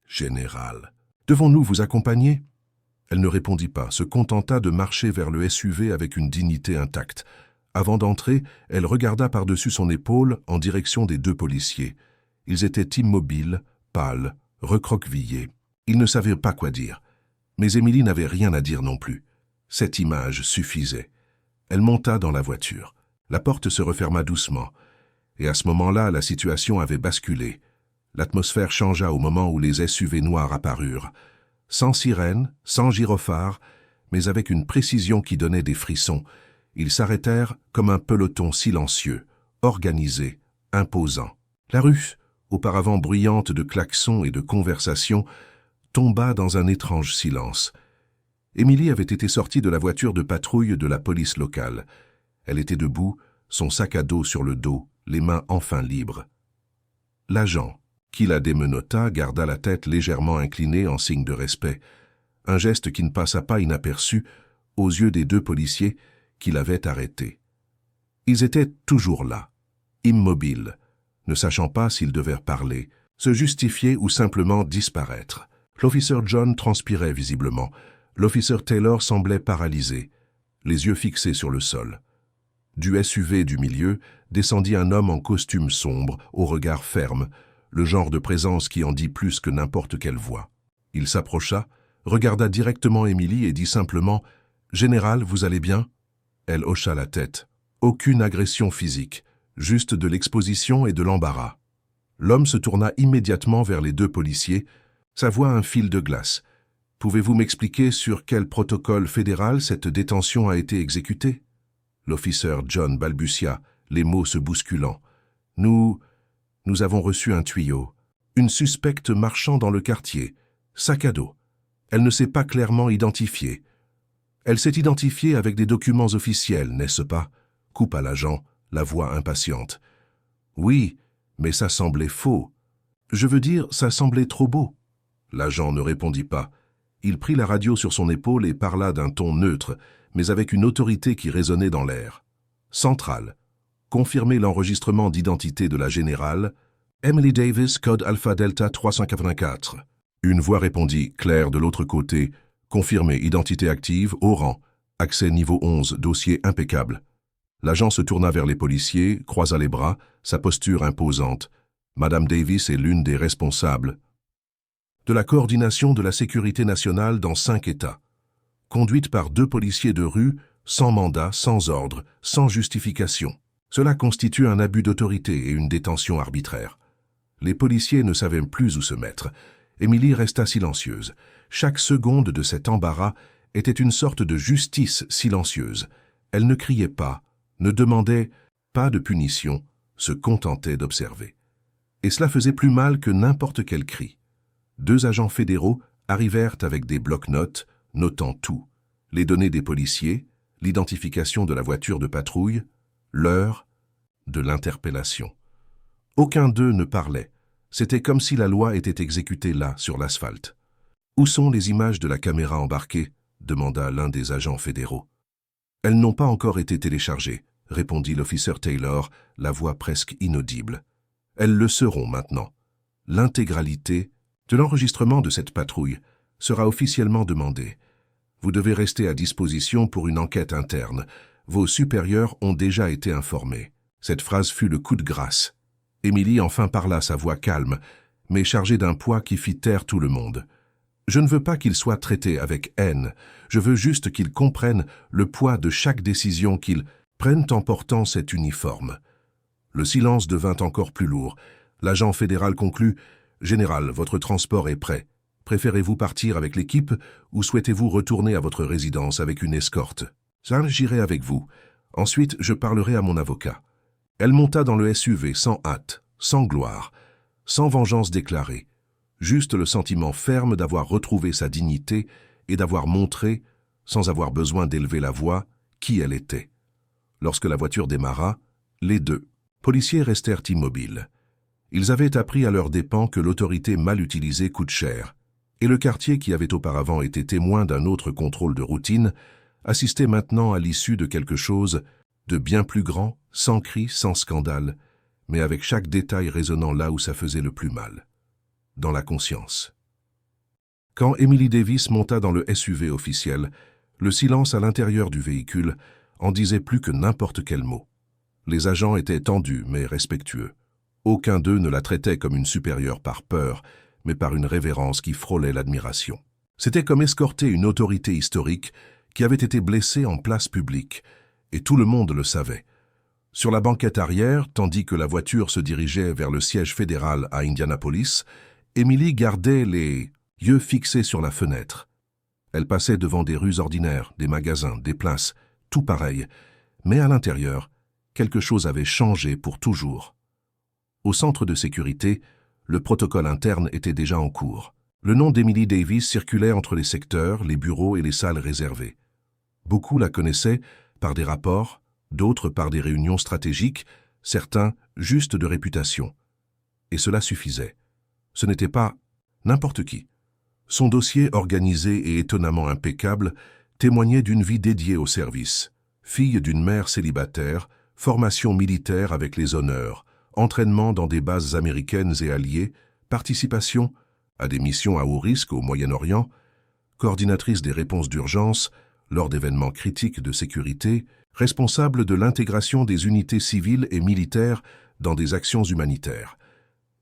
A: Général, devons-nous vous accompagner ?» Elle ne répondit pas, se contenta de marcher vers le SUV avec une dignité intacte. Avant d'entrer, elle regarda par-dessus son épaule en direction des deux policiers. Ils étaient immobiles, pâles, recroquevillés. Ils ne savaient pas quoi dire. Mais Émilie n'avait rien à dire non plus. Cette image suffisait. Elle monta dans la voiture. La porte se referma doucement. Et à ce moment-là, la situation avait basculé. L'atmosphère changea au moment où les SUV noirs apparurent. Sans sirène, sans gyrophare, mais avec une précision qui donnait des frissons. Ils s'arrêtèrent comme un peloton silencieux, organisé, imposant. La rue, auparavant bruyante de klaxons et de conversations, tomba dans un étrange silence. Émilie avait été sortie de la voiture de patrouille de la police locale. Elle était debout, son sac à dos sur le dos, les mains enfin libres. L'agent, qui la démenotta, garda la tête légèrement inclinée en signe de respect, un geste qui ne passa pas inaperçu aux yeux des deux policiers qui l'avaient arrêté. Ils étaient toujours là, immobiles, ne sachant pas s'ils devaient parler, se justifier ou simplement disparaître. L'officier John transpirait visiblement. L'officier Taylor semblait paralysé, les yeux fixés sur le sol. Du SUV du milieu descendit un homme en costume sombre, au regard ferme, le genre de présence qui en dit plus que n'importe quelle voix. Il s'approcha, regarda directement Émilie et dit simplement « Général, vous allez bien ?» Elle hocha la tête. Aucune agression physique, juste de l'exposition et de l'embarras. L'homme se tourna immédiatement vers les deux policiers, sa voix un fil de glace. « Pouvez-vous m'expliquer sur quel protocole fédéral cette détention a été exécutée ?» L'officier John balbutia, les mots se bousculant. « Nous avons reçu un tuyau. Une suspecte marchant dans le quartier. Sac à dos. Elle ne s'est pas clairement identifiée. Elle s'est identifiée avec des documents officiels, n'est-ce pas ?» coupa l'agent, la voix impatiente. « Oui, mais ça semblait faux. Je veux dire, ça semblait trop beau. » L'agent ne répondit pas. Il prit la radio sur son épaule et parla d'un ton neutre, mais avec une autorité qui résonnait dans l'air. « Centrale. Confirmez l'enregistrement d'identité de la générale. Emily Davis, code Alpha Delta 384. » Une voix répondit, claire de l'autre côté. « Confirmez, identité active, au rang. Accès niveau 11, dossier impeccable. » L'agent se tourna vers les policiers, croisa les bras, sa posture imposante. « Madame Davis est l'une des responsables. » de la coordination de la sécurité nationale dans 5 États, conduite par 2 policiers de rue, sans mandat, sans ordre, sans justification. Cela constitue un abus d'autorité et une détention arbitraire. Les policiers ne savaient plus où se mettre. Émilie resta silencieuse. Chaque seconde de cet embarras était une sorte de justice silencieuse. Elle ne criait pas, ne demandait pas de punition, se contentait d'observer. Et cela faisait plus mal que n'importe quel cri. 2 agents fédéraux arrivèrent avec des blocs-notes, notant tout. Les données des policiers, l'identification de la voiture de patrouille, l'heure de l'interpellation. Aucun d'eux ne parlait. C'était comme si la loi était exécutée là, sur l'asphalte. « Où sont les images de la caméra embarquée ?» demanda l'un des agents fédéraux. « Elles n'ont pas encore été téléchargées, » répondit l'officier Taylor, la voix presque inaudible. « Elles le seront maintenant. L'intégralité de l'enregistrement de cette patrouille sera officiellement demandée. Vous devez rester à disposition pour une enquête interne. Vos supérieurs ont déjà été informés. » Cette phrase fut le coup de grâce. Émilie enfin parla, sa voix calme, mais chargée d'un poids qui fit taire tout le monde. « Je ne veux pas qu'ils soient traités avec haine. Je veux juste qu'ils comprennent le poids de chaque décision qu'ils prennent en portant cet uniforme. » Le silence devint encore plus lourd. L'agent fédéral conclut « Général, votre transport est prêt. Préférez-vous partir avec l'équipe ou souhaitez-vous retourner à votre résidence avec une escorte? Ça, j'irai avec vous. Ensuite, je parlerai à mon avocat. » Elle monta dans le SUV sans hâte, sans gloire, sans vengeance déclarée, juste le sentiment ferme d'avoir retrouvé sa dignité et d'avoir montré, sans avoir besoin d'élever la voix, qui elle était. Lorsque la voiture démarra, les 2 policiers restèrent immobiles. Ils avaient appris à leurs dépens que l'autorité mal utilisée coûte cher, et le quartier qui avait auparavant été témoin d'un autre contrôle de routine assistait maintenant à l'issue de quelque chose de bien plus grand, sans cri, sans scandale, mais avec chaque détail résonnant là où ça faisait le plus mal, dans la conscience. Quand Emily Davis monta dans le SUV officiel, le silence à l'intérieur du véhicule en disait plus que n'importe quel mot. Les agents étaient tendus mais respectueux. Aucun d'eux ne la traitait comme une supérieure par peur, mais par une révérence qui frôlait l'admiration. C'était comme escorter une autorité historique qui avait été blessée en place publique, et tout le monde le savait. Sur la banquette arrière, tandis que la voiture se dirigeait vers le siège fédéral à Indianapolis, Emily gardait les yeux fixés sur la fenêtre. Elle passait devant des rues ordinaires, des magasins, des places, tout pareil, mais à l'intérieur, quelque chose avait changé pour toujours. Au centre de sécurité, le protocole interne était déjà en cours. Le nom d'Emily Davis circulait entre les secteurs, les bureaux et les salles réservées. Beaucoup la connaissaient par des rapports, d'autres par des réunions stratégiques, certains juste de réputation. Et cela suffisait. Ce n'était pas n'importe qui. Son dossier organisé et étonnamment impeccable témoignait d'une vie dédiée au service. Fille d'une mère célibataire, formation militaire avec les honneurs, entraînement dans des bases américaines et alliées, participation à des missions à haut risque au Moyen-Orient, coordinatrice des réponses d'urgence lors d'événements critiques de sécurité, responsable de l'intégration des unités civiles et militaires dans des actions humanitaires.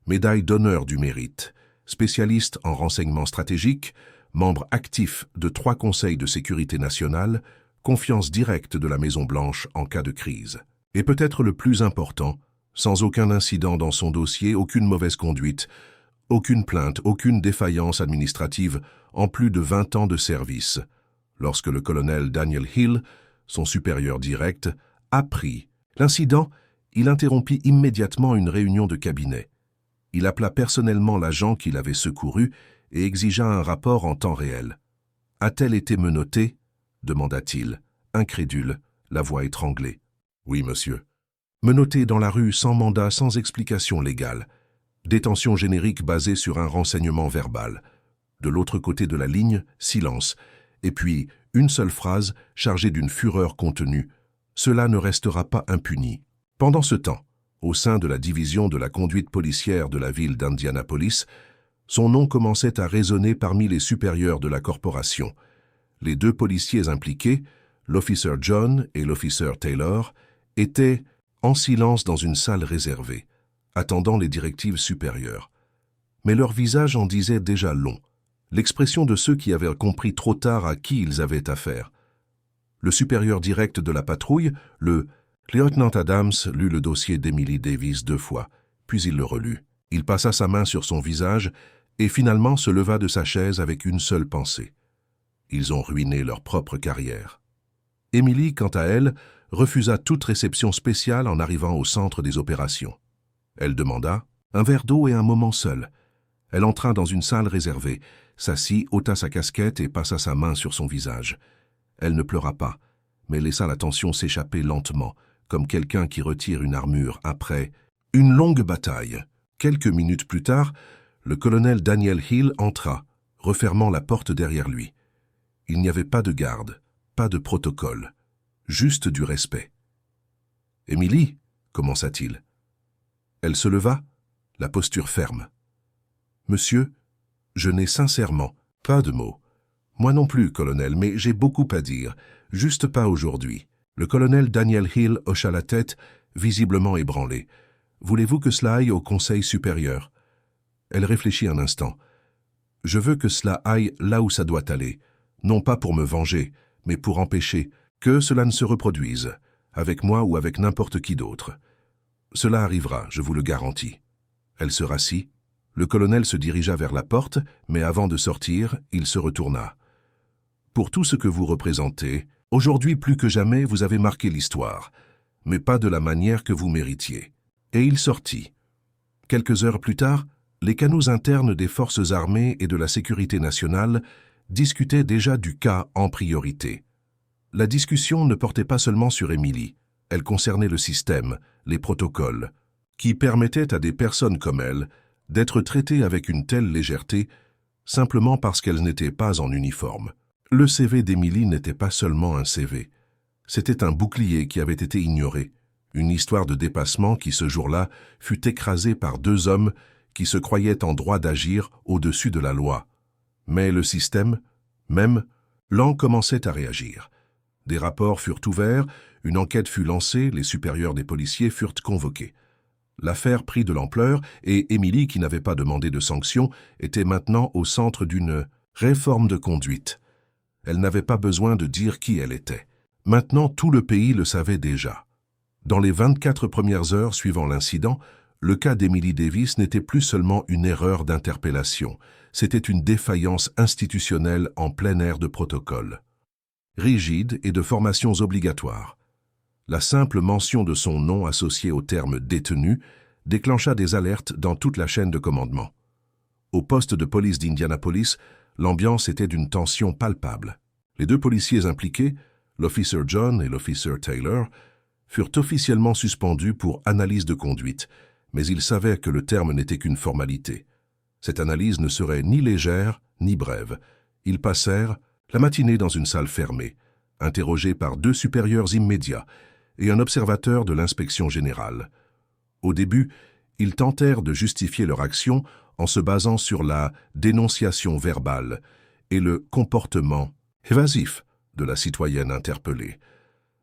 A: Médaille d'honneur du mérite, spécialiste en renseignement stratégique, membre actif de 3 conseils de sécurité nationale, confiance directe de la Maison-Blanche en cas de crise. Et peut-être le plus important, sans aucun incident dans son dossier, aucune mauvaise conduite, aucune plainte, aucune défaillance administrative en plus de 20 ans de service. Lorsque le colonel Daniel Hill, son supérieur direct, apprit l'incident, il interrompit immédiatement une réunion de cabinet. Il appela personnellement l'agent qui l'avait secouru et exigea un rapport en temps réel. « A-t-elle été menottée ?» demanda-t-il, incrédule, la voix étranglée. « Oui, monsieur. » Menottée dans la rue sans mandat, sans explication légale. Détention générique basée sur un renseignement verbal. De l'autre côté de la ligne, silence. Et puis, une seule phrase chargée d'une fureur contenue. Cela ne restera pas impuni. Pendant ce temps, au sein de la division de la conduite policière de la ville d'Indianapolis, son nom commençait à résonner parmi les supérieurs de la corporation. Les 2 policiers impliqués, l'officier John et l'officier Taylor, étaient en silence dans une salle réservée, attendant les directives supérieures. Mais leur visage en disait déjà long, l'expression de ceux qui avaient compris trop tard à qui ils avaient affaire. Le supérieur direct de la patrouille, le lieutenant Adams, lut le dossier d'Emily Davis 2 fois, puis il le relut. Il passa sa main sur son visage et finalement se leva de sa chaise avec une seule pensée. Ils ont ruiné leur propre carrière. Emily, quant à elle, refusa toute réception spéciale en arrivant au centre des opérations. Elle demanda un verre d'eau et un moment seul. Elle entra dans une salle réservée, s'assit, ôta sa casquette et passa sa main sur son visage. Elle ne pleura pas, mais laissa la tension s'échapper lentement, comme quelqu'un qui retire une armure après une longue bataille. Quelques minutes plus tard, le colonel Daniel Hill entra, refermant la porte derrière lui. Il n'y avait pas de garde, pas de protocole, juste du respect. « Émilie » commença-t-il. Elle se leva, la posture ferme. « Monsieur, je n'ai sincèrement pas de mots. Moi non plus, colonel, mais j'ai beaucoup à dire, juste pas aujourd'hui. » Le colonel Daniel Hill hocha la tête, visiblement ébranlé. « Voulez-vous que cela aille au Conseil supérieur ?» Elle réfléchit un instant. « Je veux que cela aille là où ça doit aller, non pas pour me venger, mais pour empêcher que cela ne se reproduise, avec moi ou avec n'importe qui d'autre. Cela arrivera, je vous le garantis. » Elle se rassit. Le colonel se dirigea vers la porte, mais avant de sortir, il se retourna. « Pour tout ce que vous représentez, aujourd'hui plus que jamais vous avez marqué l'histoire, mais pas de la manière que vous méritiez. » Et il sortit. Quelques heures plus tard, les canaux internes des forces armées et de la sécurité nationale discutaient déjà du cas en priorité. La discussion ne portait pas seulement sur Emily, elle concernait le système, les protocoles, qui permettaient à des personnes comme elle d'être traitées avec une telle légèreté simplement parce qu'elles n'étaient pas en uniforme. Le CV d'Emily n'était pas seulement un CV, c'était un bouclier qui avait été ignoré, une histoire de dépassement qui ce jour-là fut écrasée par 2 hommes qui se croyaient en droit d'agir au-dessus de la loi. Mais le système, même, lent commençait à réagir. Des rapports furent ouverts, une enquête fut lancée, les supérieurs des policiers furent convoqués. L'affaire prit de l'ampleur et Emily, qui n'avait pas demandé de sanction, était maintenant au centre d'une réforme de conduite. Elle n'avait pas besoin de dire qui elle était. Maintenant, tout le pays le savait déjà. Dans les 24 premières heures suivant l'incident, le cas d'Emily Davis n'était plus seulement une erreur d'interpellation, c'était une défaillance institutionnelle en plein air de protocole. Rigide et de formations obligatoires. La simple mention de son nom associé au terme « détenu » déclencha des alertes dans toute la chaîne de commandement. Au poste de police d'Indianapolis, l'ambiance était d'une tension palpable. Les 2 policiers impliqués, l'officer John et l'officer Taylor, furent officiellement suspendus pour analyse de conduite, mais ils savaient que le terme n'était qu'une formalité. Cette analyse ne serait ni légère ni brève. Ils passèrent la matinée dans une salle fermée, interrogés par 2 supérieurs immédiats et un observateur de l'inspection générale. Au début, ils tentèrent de justifier leur action en se basant sur la dénonciation verbale et le comportement évasif de la citoyenne interpellée.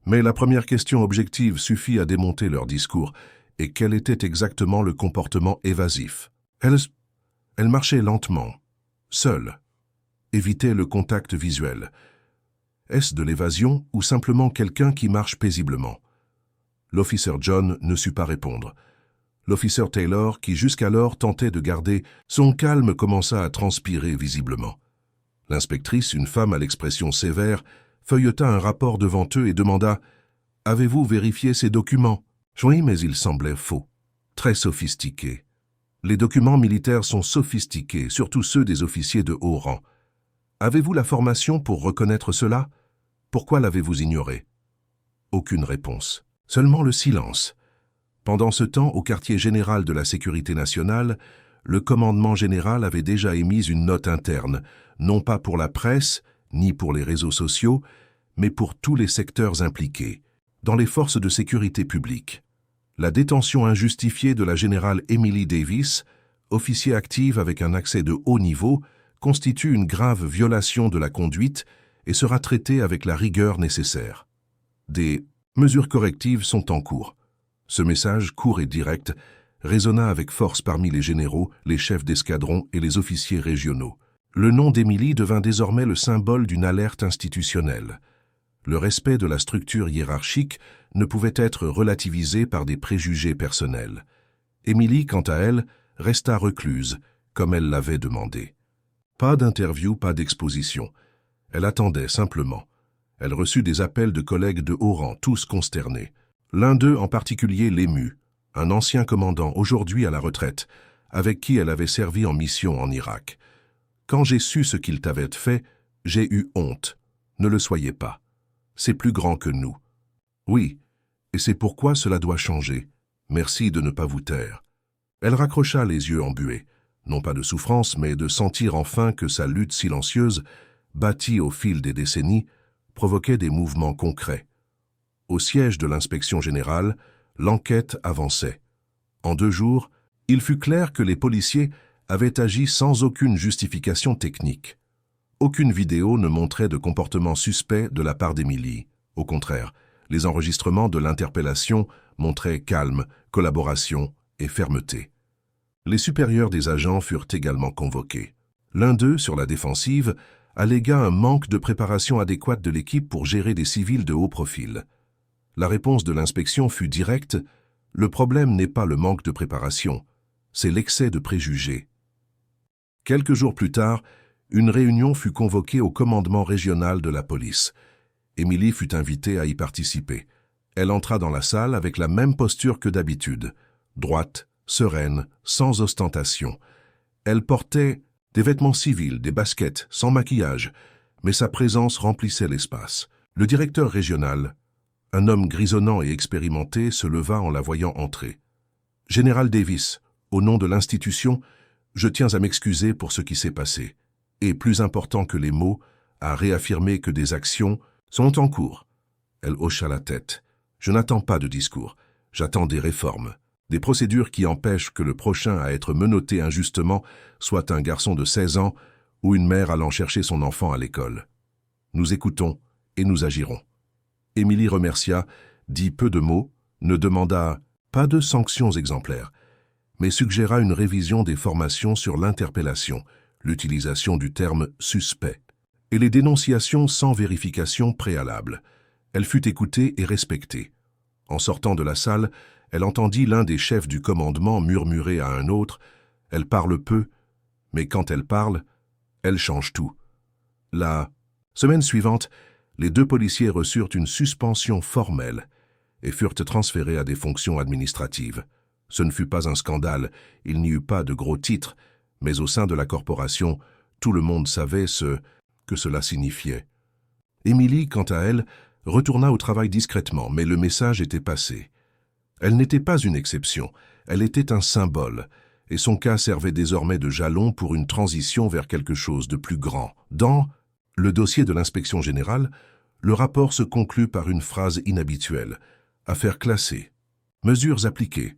A: Mais la première question objective suffit à démonter leur discours. Et quel était exactement le comportement évasif? Elle marchait lentement, seule, évitait le contact visuel. Est-ce de l'évasion ou simplement quelqu'un qui marche paisiblement? L'officer John ne sut pas répondre. L'officer Taylor, qui jusqu'alors tentait de garder son calme, commença à transpirer visiblement. L'inspectrice, une femme à l'expression sévère, feuilleta un rapport devant eux et demanda « Avez-vous vérifié ces documents ?» Oui, mais ils semblaient faux, très sophistiqués. Les documents militaires sont sophistiqués, surtout ceux des officiers de haut rang. Avez-vous la formation pour reconnaître cela? Pourquoi l'avez-vous ignoré? Aucune réponse, seulement le silence. Pendant ce temps, au quartier général de la Sécurité nationale, le commandement général avait déjà émis une note interne, non pas pour la presse, ni pour les réseaux sociaux, mais pour tous les secteurs impliqués, dans les forces de sécurité publique. La détention injustifiée de la générale Emily Davis, officier active avec un accès de haut niveau, constitue une grave violation de la conduite et sera traitée avec la rigueur nécessaire. Des mesures correctives sont en cours. Ce message, court et direct, résonna avec force parmi les généraux, les chefs d'escadron et les officiers régionaux. Le nom d'Émilie devint désormais le symbole d'une alerte institutionnelle. Le respect de la structure hiérarchique ne pouvait être relativisé par des préjugés personnels. Émilie, quant à elle, resta recluse, comme elle l'avait demandé. Pas d'interview, pas d'exposition. Elle attendait simplement. Elle reçut des appels de collègues de haut rang, tous consternés. L'un d'eux en particulier l'émut, un ancien commandant, aujourd'hui à la retraite, avec qui elle avait servi en mission en Irak. « Quand j'ai su ce qu'il t'avait fait, j'ai eu honte. Ne le soyez pas. C'est plus grand que nous. Oui, et c'est pourquoi cela doit changer. Merci de ne pas vous taire. » Elle raccrocha les yeux embués, non pas de souffrance, mais de sentir enfin que sa lutte silencieuse, bâtie au fil des décennies, provoquait des mouvements concrets. Au siège de l'inspection générale, l'enquête avançait. En 2 jours, il fut clair que les policiers avaient agi sans aucune justification technique. Aucune vidéo ne montrait de comportement suspect de la part d'Émilie. Au contraire, les enregistrements de l'interpellation montraient calme, collaboration et fermeté. Les supérieurs des agents furent également convoqués. L'un d'eux, sur la défensive, allégua un manque de préparation adéquate de l'équipe pour gérer des civils de haut profil. La réponse de l'inspection fut directe: le problème n'est pas le manque de préparation, c'est l'excès de préjugés. Quelques jours plus tard, une réunion fut convoquée au commandement régional de la police. Émilie fut invitée à y participer. Elle entra dans la salle avec la même posture que d'habitude, droite, sereine, sans ostentation. Elle portait des vêtements civils, des baskets, sans maquillage, mais sa présence remplissait l'espace. Le directeur régional, un homme grisonnant et expérimenté, se leva en la voyant entrer. « Général Davis, au nom de l'institution, je tiens à m'excuser pour ce qui s'est passé, et plus important que les mots, à réaffirmer que des actions sont en cours. » Elle hocha la tête. « Je n'attends pas de discours, j'attends des réformes. Des procédures qui empêchent que le prochain à être menotté injustement soit un garçon de 16 ans ou une mère allant chercher son enfant à l'école. Nous écoutons et nous agirons. » Émilie remercia, dit peu de mots, ne demanda pas de sanctions exemplaires, mais suggéra une révision des formations sur l'interpellation, l'utilisation du terme « suspect » et les dénonciations sans vérification préalable. Elle fut écoutée et respectée. En sortant de la salle, elle entendit l'un des chefs du commandement murmurer à un autre « Elle parle peu, mais quand elle parle, elle change tout. » La semaine suivante, les 2 policiers reçurent une suspension formelle et furent transférés à des fonctions administratives. Ce ne fut pas un scandale, il n'y eut pas de gros titres, mais au sein de la corporation, tout le monde savait ce que cela signifiait. Émilie, quant à elle, retourna au travail discrètement, mais le message était passé. Elle n'était pas une exception, elle était un symbole, et son cas servait désormais de jalon pour une transition vers quelque chose de plus grand. Dans le dossier de l'inspection générale, le rapport se conclut par une phrase inhabituelle. Affaire classée. Mesures appliquées.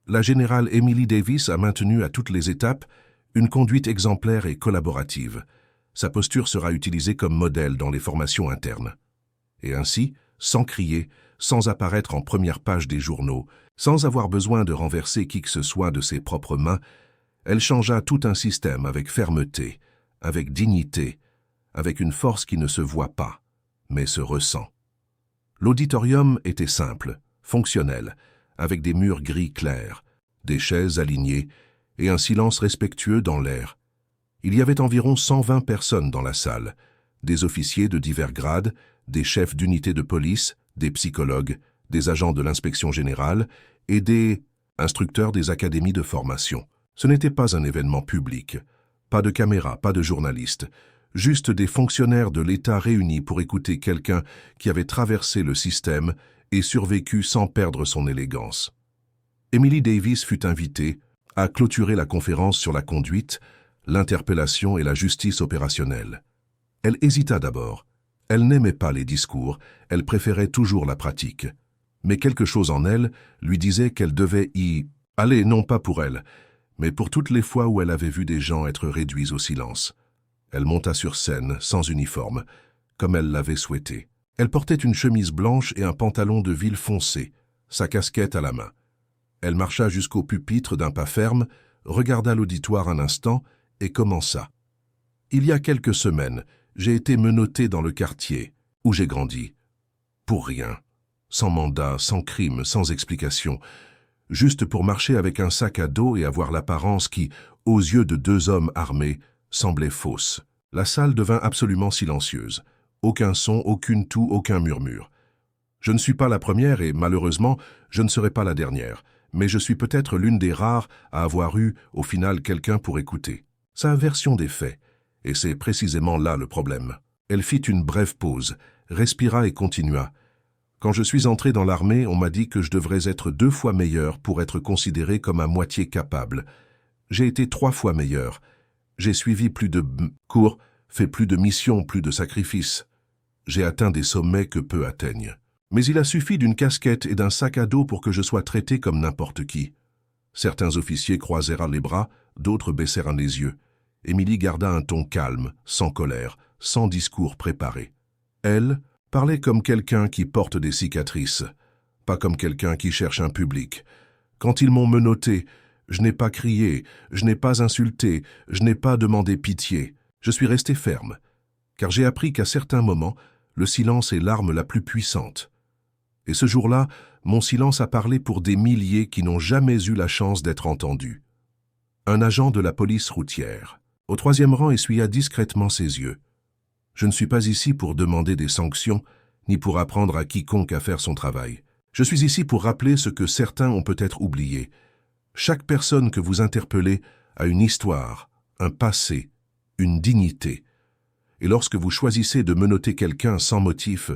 A: La générale Emily Davis a maintenu à toutes les étapes une conduite exemplaire et collaborative. Sa posture sera utilisée comme modèle dans les formations internes. Et ainsi, sans crier, sans apparaître en première page des journaux, sans avoir besoin de renverser qui que ce soit de ses propres mains, elle changea tout un système avec fermeté, avec dignité, avec une force qui ne se voit pas, mais se ressent. L'auditorium était simple, fonctionnel, avec des murs gris clairs, des chaises alignées et un silence respectueux dans l'air. Il y avait environ 120 personnes dans la salle, des officiers de divers grades, des chefs d'unité de police, des psychologues, des agents de l'inspection générale et des instructeurs des académies de formation. Ce n'était pas un événement public, pas de caméras, pas de journalistes, juste des fonctionnaires de l'État réunis pour écouter quelqu'un qui avait traversé le système et survécu sans perdre son élégance. Emily Davis fut invitée à clôturer la conférence sur la conduite, l'interpellation et la justice opérationnelle. Elle hésita d'abord. Elle n'aimait pas les discours, elle préférait toujours la pratique. Mais quelque chose en elle lui disait qu'elle devait y aller, non pas pour elle, mais pour toutes les fois où elle avait vu des gens être réduits au silence. Elle monta sur scène, sans uniforme, comme elle l'avait souhaité. Elle portait une chemise blanche et un pantalon de ville foncé, sa casquette à la main. Elle marcha jusqu'au pupitre d'un pas ferme, regarda l'auditoire un instant et commença. « Il y a quelques semaines, j'ai été menotté dans le quartier où j'ai grandi. Pour rien, sans mandat, sans crime, sans explication, juste pour marcher avec un sac à dos et avoir l'apparence qui, aux yeux de deux hommes armés, semblait fausse. La salle devint absolument silencieuse. Aucun son, aucune toux, aucun murmure. Je ne suis pas la première et, malheureusement, je ne serai pas la dernière, mais je suis peut-être l'une des rares à avoir eu, au final, quelqu'un pour écouter. Sa version des faits, et c'est précisément là le problème. Elle fit une brève pause, respira et continua. Quand je suis entré dans l'armée, on m'a dit que je devrais être 2 fois meilleur pour être considéré comme à moitié capable. J'ai été 3 fois meilleur. J'ai suivi plus de cours, fait plus de missions, plus de sacrifices. J'ai atteint des sommets que peu atteignent. Mais il a suffi d'une casquette et d'un sac à dos pour que je sois traité comme n'importe qui. Certains officiers croisèrent les bras, d'autres baissèrent les yeux. Émilie garda un ton calme, sans colère, sans discours préparé. Elle parlait comme quelqu'un qui porte des cicatrices, pas comme quelqu'un qui cherche un public. Quand ils m'ont menotté, je n'ai pas crié, je n'ai pas insulté, je n'ai pas demandé pitié. Je suis resté ferme, car j'ai appris qu'à certains moments, le silence est l'arme la plus puissante. Et ce jour-là, mon silence a parlé pour des milliers qui n'ont jamais eu la chance d'être entendus. Un agent de la police routière, au 3e rang, essuya discrètement ses yeux. Je ne suis pas ici pour demander des sanctions, ni pour apprendre à quiconque à faire son travail. Je suis ici pour rappeler ce que certains ont peut-être oublié. Chaque personne que vous interpellez a une histoire, un passé, une dignité. Et lorsque vous choisissez de menotter quelqu'un sans motif,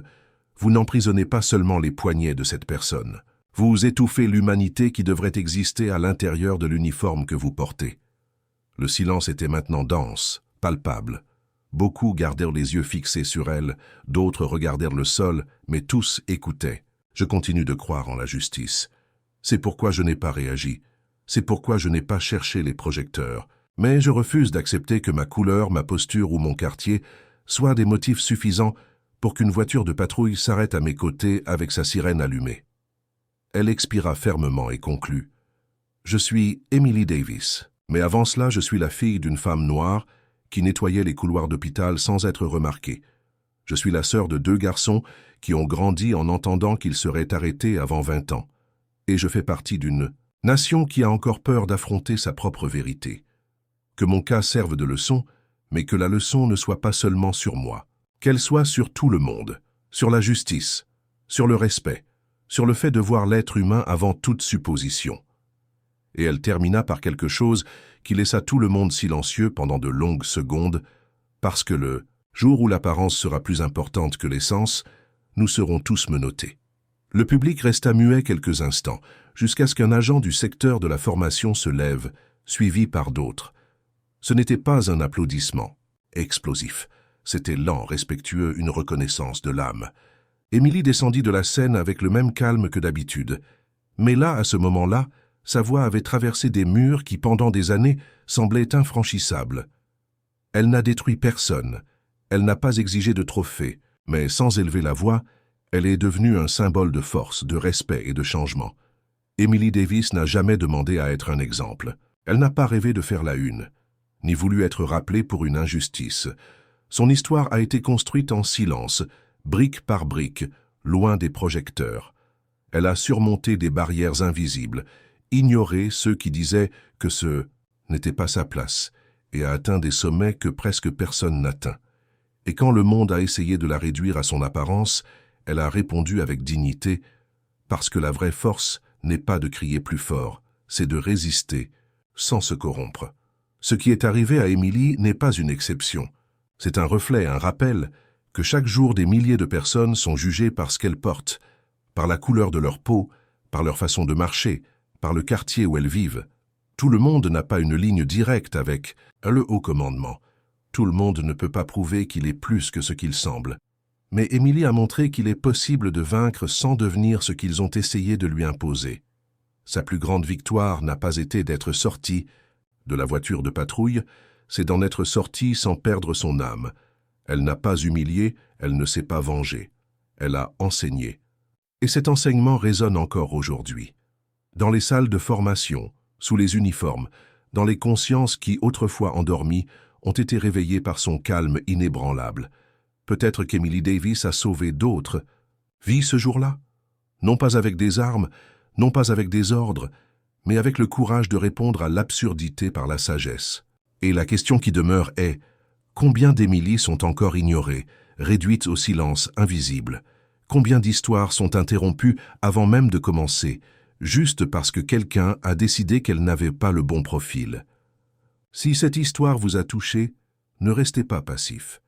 A: vous n'emprisonnez pas seulement les poignets de cette personne. Vous étouffez l'humanité qui devrait exister à l'intérieur de l'uniforme que vous portez. Le silence était maintenant dense, palpable. Beaucoup gardèrent les yeux fixés sur elle, d'autres regardèrent le sol, mais tous écoutaient. Je continue de croire en la justice. C'est pourquoi je n'ai pas réagi. C'est pourquoi je n'ai pas cherché les projecteurs. Mais je refuse d'accepter que ma couleur, ma posture ou mon quartier soient des motifs suffisants pour qu'une voiture de patrouille s'arrête à mes côtés avec sa sirène allumée. Elle expira fermement et conclut. Je suis Emily Davis, mais avant cela je suis la fille d'une femme noire qui nettoyait les couloirs d'hôpital sans être remarquée. Je suis la sœur de 2 garçons qui ont grandi en entendant qu'ils seraient arrêtés avant 20 ans. Et je fais partie d'une nation qui a encore peur d'affronter sa propre vérité. Que mon cas serve de leçon, mais que la leçon ne soit pas seulement sur moi. Qu'elle soit sur tout le monde, sur la justice, sur le respect, sur le fait de voir l'être humain avant toute supposition. Et elle termina par quelque chose qui laissa tout le monde silencieux pendant de longues secondes, parce que le jour où l'apparence sera plus importante que l'essence, nous serons tous menottés. Le public resta muet quelques instants, jusqu'à ce qu'un agent du secteur de la formation se lève, suivi par d'autres. Ce n'était pas un applaudissement explosif. C'était lent, respectueux, une reconnaissance de l'âme. Émilie descendit de la scène avec le même calme que d'habitude. Mais là, à ce moment-là, sa voix avait traversé des murs qui, pendant des années, semblaient infranchissables. Elle n'a détruit personne. Elle n'a pas exigé de trophée. Mais sans élever la voix, elle est devenue un symbole de force, de respect et de changement. Emily Davis n'a jamais demandé à être un exemple. Elle n'a pas rêvé de faire la une, ni voulu être rappelée pour une injustice. Son histoire a été construite en silence, brique par brique, loin des projecteurs. Elle a surmonté des barrières invisibles, ignoré ceux qui disaient que ce n'était pas sa place, et a atteint des sommets que presque personne n'atteint. Et quand le monde a essayé de la réduire à son apparence, elle a répondu avec dignité, parce que la vraie force n'est pas de crier plus fort, c'est de résister, sans se corrompre. Ce qui est arrivé à Émilie n'est pas une exception. C'est un reflet, un rappel, que chaque jour des milliers de personnes sont jugées par ce qu'elles portent, par la couleur de leur peau, par leur façon de marcher, par le quartier où elles vivent. Tout le monde n'a pas une ligne directe avec le haut commandement. Tout le monde ne peut pas prouver qu'il est plus que ce qu'il semble. Mais Émilie a montré qu'il est possible de vaincre sans devenir ce qu'ils ont essayé de lui imposer. Sa plus grande victoire n'a pas été d'être sortie de la voiture de patrouille, c'est d'en être sortie sans perdre son âme. Elle n'a pas humilié, elle ne s'est pas vengée. Elle a enseigné. Et cet enseignement résonne encore aujourd'hui. dans les salles de formation, sous les uniformes, dans les consciences qui, autrefois endormies, ont été réveillées par son calme inébranlable. Peut-être qu'Emily Davis a sauvé d'autres vies ce jour-là, non pas avec des armes, non pas avec des ordres, mais avec le courage de répondre à l'absurdité par la sagesse. Et la question qui demeure est, combien d'Emily sont encore ignorées, réduites au silence invisible? Combien d'histoires sont interrompues avant même de commencer, juste parce que quelqu'un a décidé qu'elle n'avait pas le bon profil? Si cette histoire vous a touché, ne restez pas passif.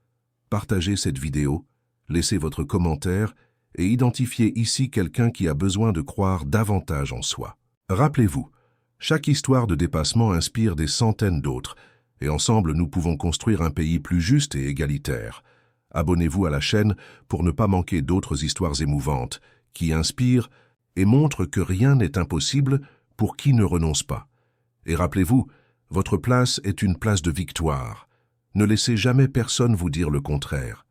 A: Partagez cette vidéo, laissez votre commentaire et identifiez ici quelqu'un qui a besoin de croire davantage en soi. Rappelez-vous, chaque histoire de dépassement inspire des centaines d'autres, et ensemble nous pouvons construire un pays plus juste et égalitaire. Abonnez-vous à la chaîne pour ne pas manquer d'autres histoires émouvantes, qui inspirent et montrent que rien n'est impossible pour qui ne renonce pas. Et rappelez-vous, votre place est une place de victoire. Ne laissez jamais personne vous dire le contraire.